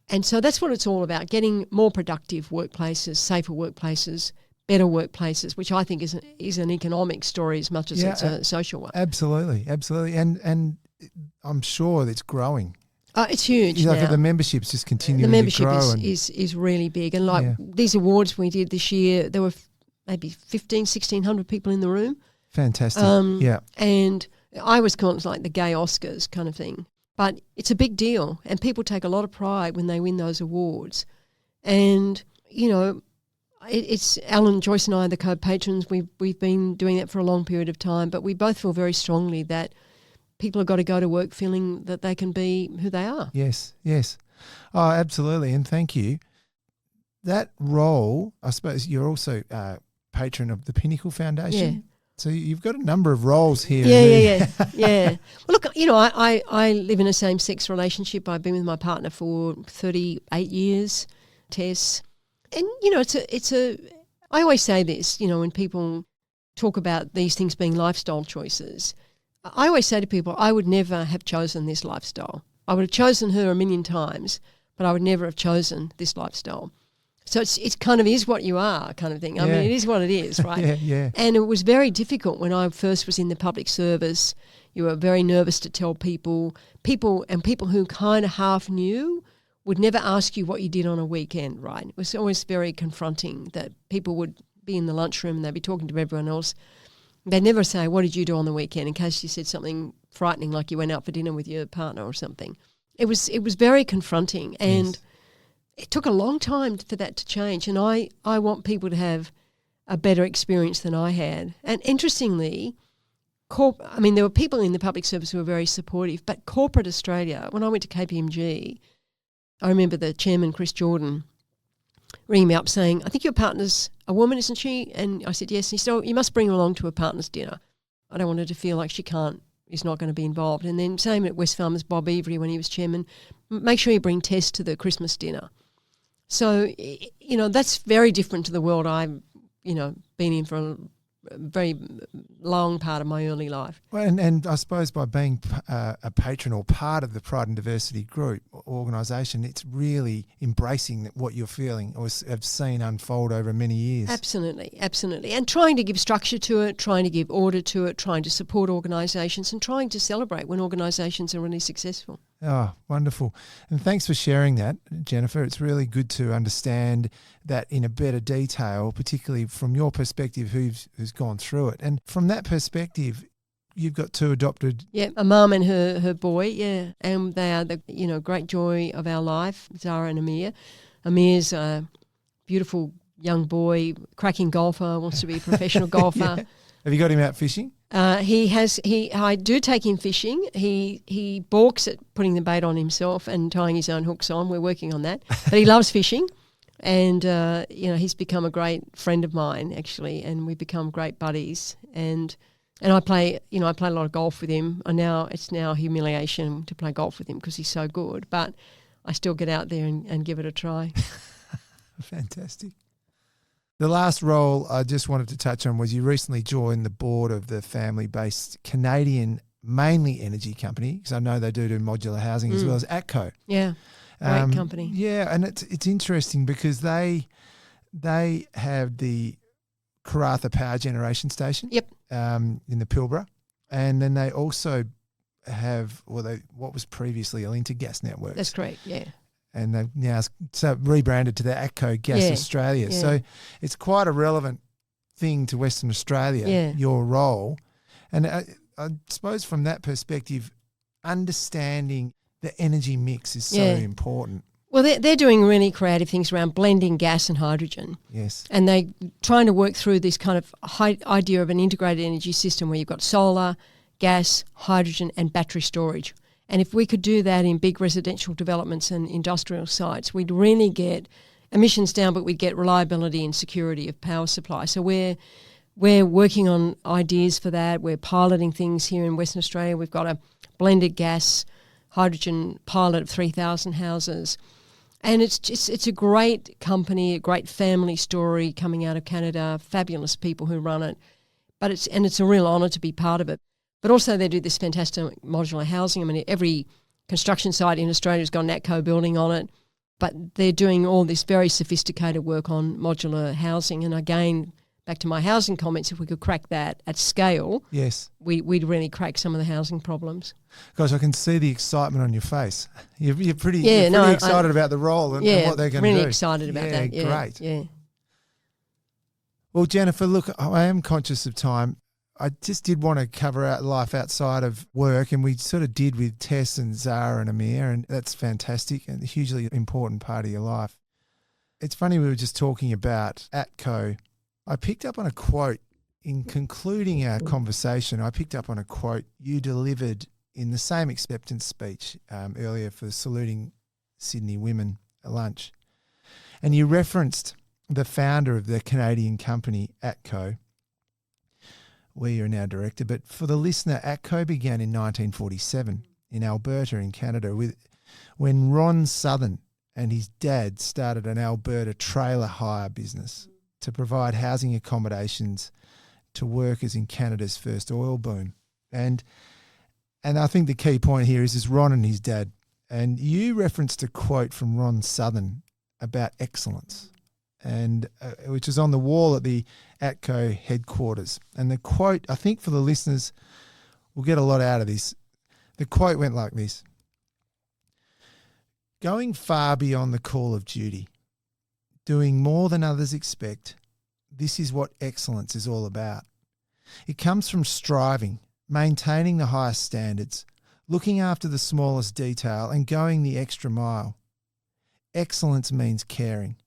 S3: And so that's what it's all about, getting more productive workplaces, safer workplaces, better workplaces, which I think is an economic story as much as it's a social one.
S1: Absolutely. And I'm sure it's growing.
S3: It's huge now.
S1: The membership's just continuing
S3: to grow. The
S1: membership
S3: is really big. And these awards we did this year, there were maybe 1,600 people in the room.
S1: Fantastic.
S3: And I was calling it like the gay Oscars kind of thing. But it's a big deal, and people take a lot of pride when they win those awards. And, it's Alan, Joyce and I are the co-patrons. We've been doing that for a long period of time, but we both feel very strongly that people have got to go to work feeling that they can be who they are.
S1: Yes. Oh, absolutely, and thank you. That role, I suppose you're also patron of the Pinnacle Foundation.
S3: Yeah.
S1: So you've got a number of roles here.
S3: Yeah. Well, look, I live in a same-sex relationship. I've been with my partner for 38 years, Tess. And, I always say this, when people talk about these things being lifestyle choices, I always say to people, I would never have chosen this lifestyle. I would have chosen her a million times, but I would never have chosen this lifestyle. So it's kind of is what you are kind of thing. I mean, it is what it is, right?
S1: Yeah.
S3: And it was very difficult when I first was in the public service. You were very nervous to tell people who kind of half knew would never ask you what you did on a weekend, right? It was always very confronting that people would be in the lunchroom and they'd be talking to everyone else. They'd never say, what did you do on the weekend, in case you said something frightening like you went out for dinner with your partner or something. It was very confronting, and it took a long time for that to change, and I want people to have a better experience than I had. And interestingly, there were people in the public service who were very supportive, but Corporate Australia, when I went to KPMG, I remember the chairman, Chris Jordan, ringing me up saying, I think your partner's a woman, isn't she? And I said, yes. And he said, oh, you must bring her along to a partner's dinner. I don't want her to feel like is not going to be involved. And then same at Wesfarmers, Bob Every, when he was chairman, make sure you bring Tess to the Christmas dinner. So, that's very different to the world I've, been in for a very long part of my early life.
S1: Well, and I suppose by being a patron or part of the Pride and Diversity group organisation, it's really embracing what you're feeling or have seen unfold over many years.
S3: Absolutely. And trying to give structure to it, trying to give order to it, trying to support organisations, and trying to celebrate when organisations are really successful.
S1: Oh, wonderful. And thanks for sharing that, Jennifer. It's really good to understand that in a better detail, particularly from your perspective, who's gone through it. And from that perspective, you've got two adopted.
S3: Yeah, a mum and her boy, yeah. And they are the great joy of our life, Zara and Amir. Amir's a beautiful young boy, cracking golfer, wants to be a professional golfer.
S1: Yeah. Have you got him out fishing?
S3: I do take him fishing. He balks at putting the bait on himself and tying his own hooks on. We're working on that. But he loves fishing. And, he's become a great friend of mine, actually, and we've become great buddies. And I play a lot of golf with him. It's now humiliation to play golf with him because he's so good. But I still get out there and give it a try.
S1: Fantastic. The last role I just wanted to touch on was you recently joined the board of the family-based Canadian mainly energy company, because I know they do modular housing as well as ATCO.
S3: Yeah, great company.
S1: Yeah, and it's interesting because they have the Karratha Power Generation Station.
S3: Yep.
S1: In the Pilbara, and then they also have what was previously Alinta Gas Networks.
S3: That's correct. Yeah.
S1: And they've now rebranded to the ATCO Gas Australia.
S3: Yeah.
S1: So it's quite a relevant thing to Western Australia, your role. And I suppose from that perspective, understanding the energy mix is so important.
S3: Well, they're doing really creative things around blending gas and hydrogen.
S1: Yes.
S3: And they're trying to work through this kind of idea of an integrated energy system where you've got solar, gas, hydrogen and battery storage. And if we could do that in big residential developments and industrial sites, we'd really get emissions down, but we'd get reliability and security of power supply. So we're working on ideas for that. We're piloting things here in Western Australia. We've got a blended gas hydrogen pilot of 3,000 houses. And it's a great company, a great family story coming out of Canada, fabulous people who run it. But it's a real honour to be part of it. But also they do this fantastic modular housing. I mean, every construction site in Australia has got an ATCO building on it, but they're doing all this very sophisticated work on modular housing. And again, back to my housing comments, if we could crack that at scale,
S1: yes,
S3: we'd really crack some of the housing problems.
S1: Gosh, I can see the excitement on your face. You're pretty excited about the role and what they're going to do.
S3: Really excited about that. Yeah,
S1: great.
S3: Yeah.
S1: Well, Jennifer, look, I am conscious of time. I just did want to cover out life outside of work, and we sort of did with Tess and Zara and Amir, and that's fantastic and a hugely important part of your life. It's funny, we were just talking about ATCO. I picked up on a quote in concluding our conversation. I picked up on a quote you delivered in the same acceptance speech earlier for saluting Sydney women at lunch. And you referenced the founder of the Canadian company, ATCO, where you're now director. But for the listener, ATCO began in 1947 in Alberta in Canada when Ron Southern and his dad started an Alberta trailer hire business to provide housing accommodations to workers in Canada's first oil boom. And I think the key point here is Ron and his dad. And you referenced a quote from Ron Southern about excellence, and which is on the wall at the ATCO headquarters. And the quote, I think for the listeners, we'll get a lot out of this. The quote went like this: "Going far beyond the call of duty, doing more than others expect, this is what excellence is all about. It comes from striving, maintaining the highest standards, looking after the smallest detail and going the extra mile. Excellence means caring.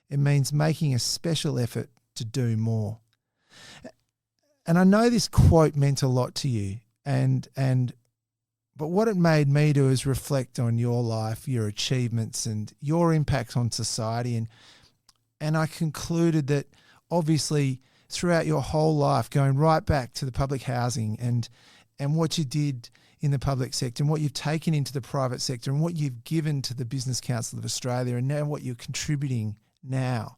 S1: It means making a special effort to do more." And I know this quote meant a lot to you, but what it made me do is reflect on your life, your achievements and your impact on society. And I concluded that obviously throughout your whole life, going right back to the public housing and what you did in the public sector and what you've taken into the private sector and what you've given to the Business Council of Australia and now what you're contributing now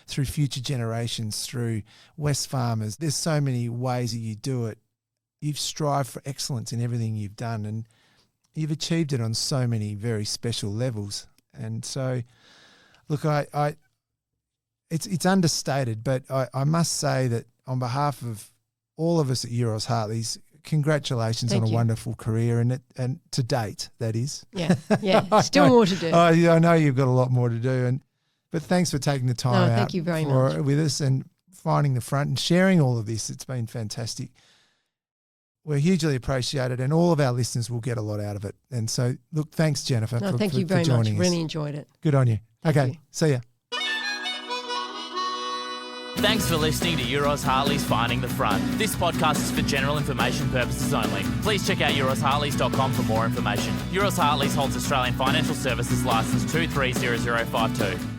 S1: through future generations, through Wesfarmers. There's so many ways that you do it. You've strived for excellence in everything you've done and you've achieved it on so many very special levels. And so, look, it's understated, but I must say that on behalf of all of us at Euros Hartleys, congratulations on a wonderful career and to date, that is.
S3: Yeah. Still more to do.
S1: I know you've got a lot more to do, but thanks for taking the time out
S3: thank you very much.
S1: with us and finding the front and sharing all of this. It's been fantastic. we're hugely appreciated, and all of our listeners will get a lot out of it. And so, look, thanks, Jennifer.
S3: No,
S1: for,
S3: thank
S1: for,
S3: you very
S1: for
S3: much.
S1: joining us.
S3: Really enjoyed it.
S1: Good on you.
S3: Thank
S1: Okay,
S3: you.
S1: see ya.
S2: Thanks for listening to Euros Harleys Finding the Front. This podcast is for general information purposes only. Please check out eurosharleys.com for more information. Euros Harleys holds Australian Financial Services Licence 230052.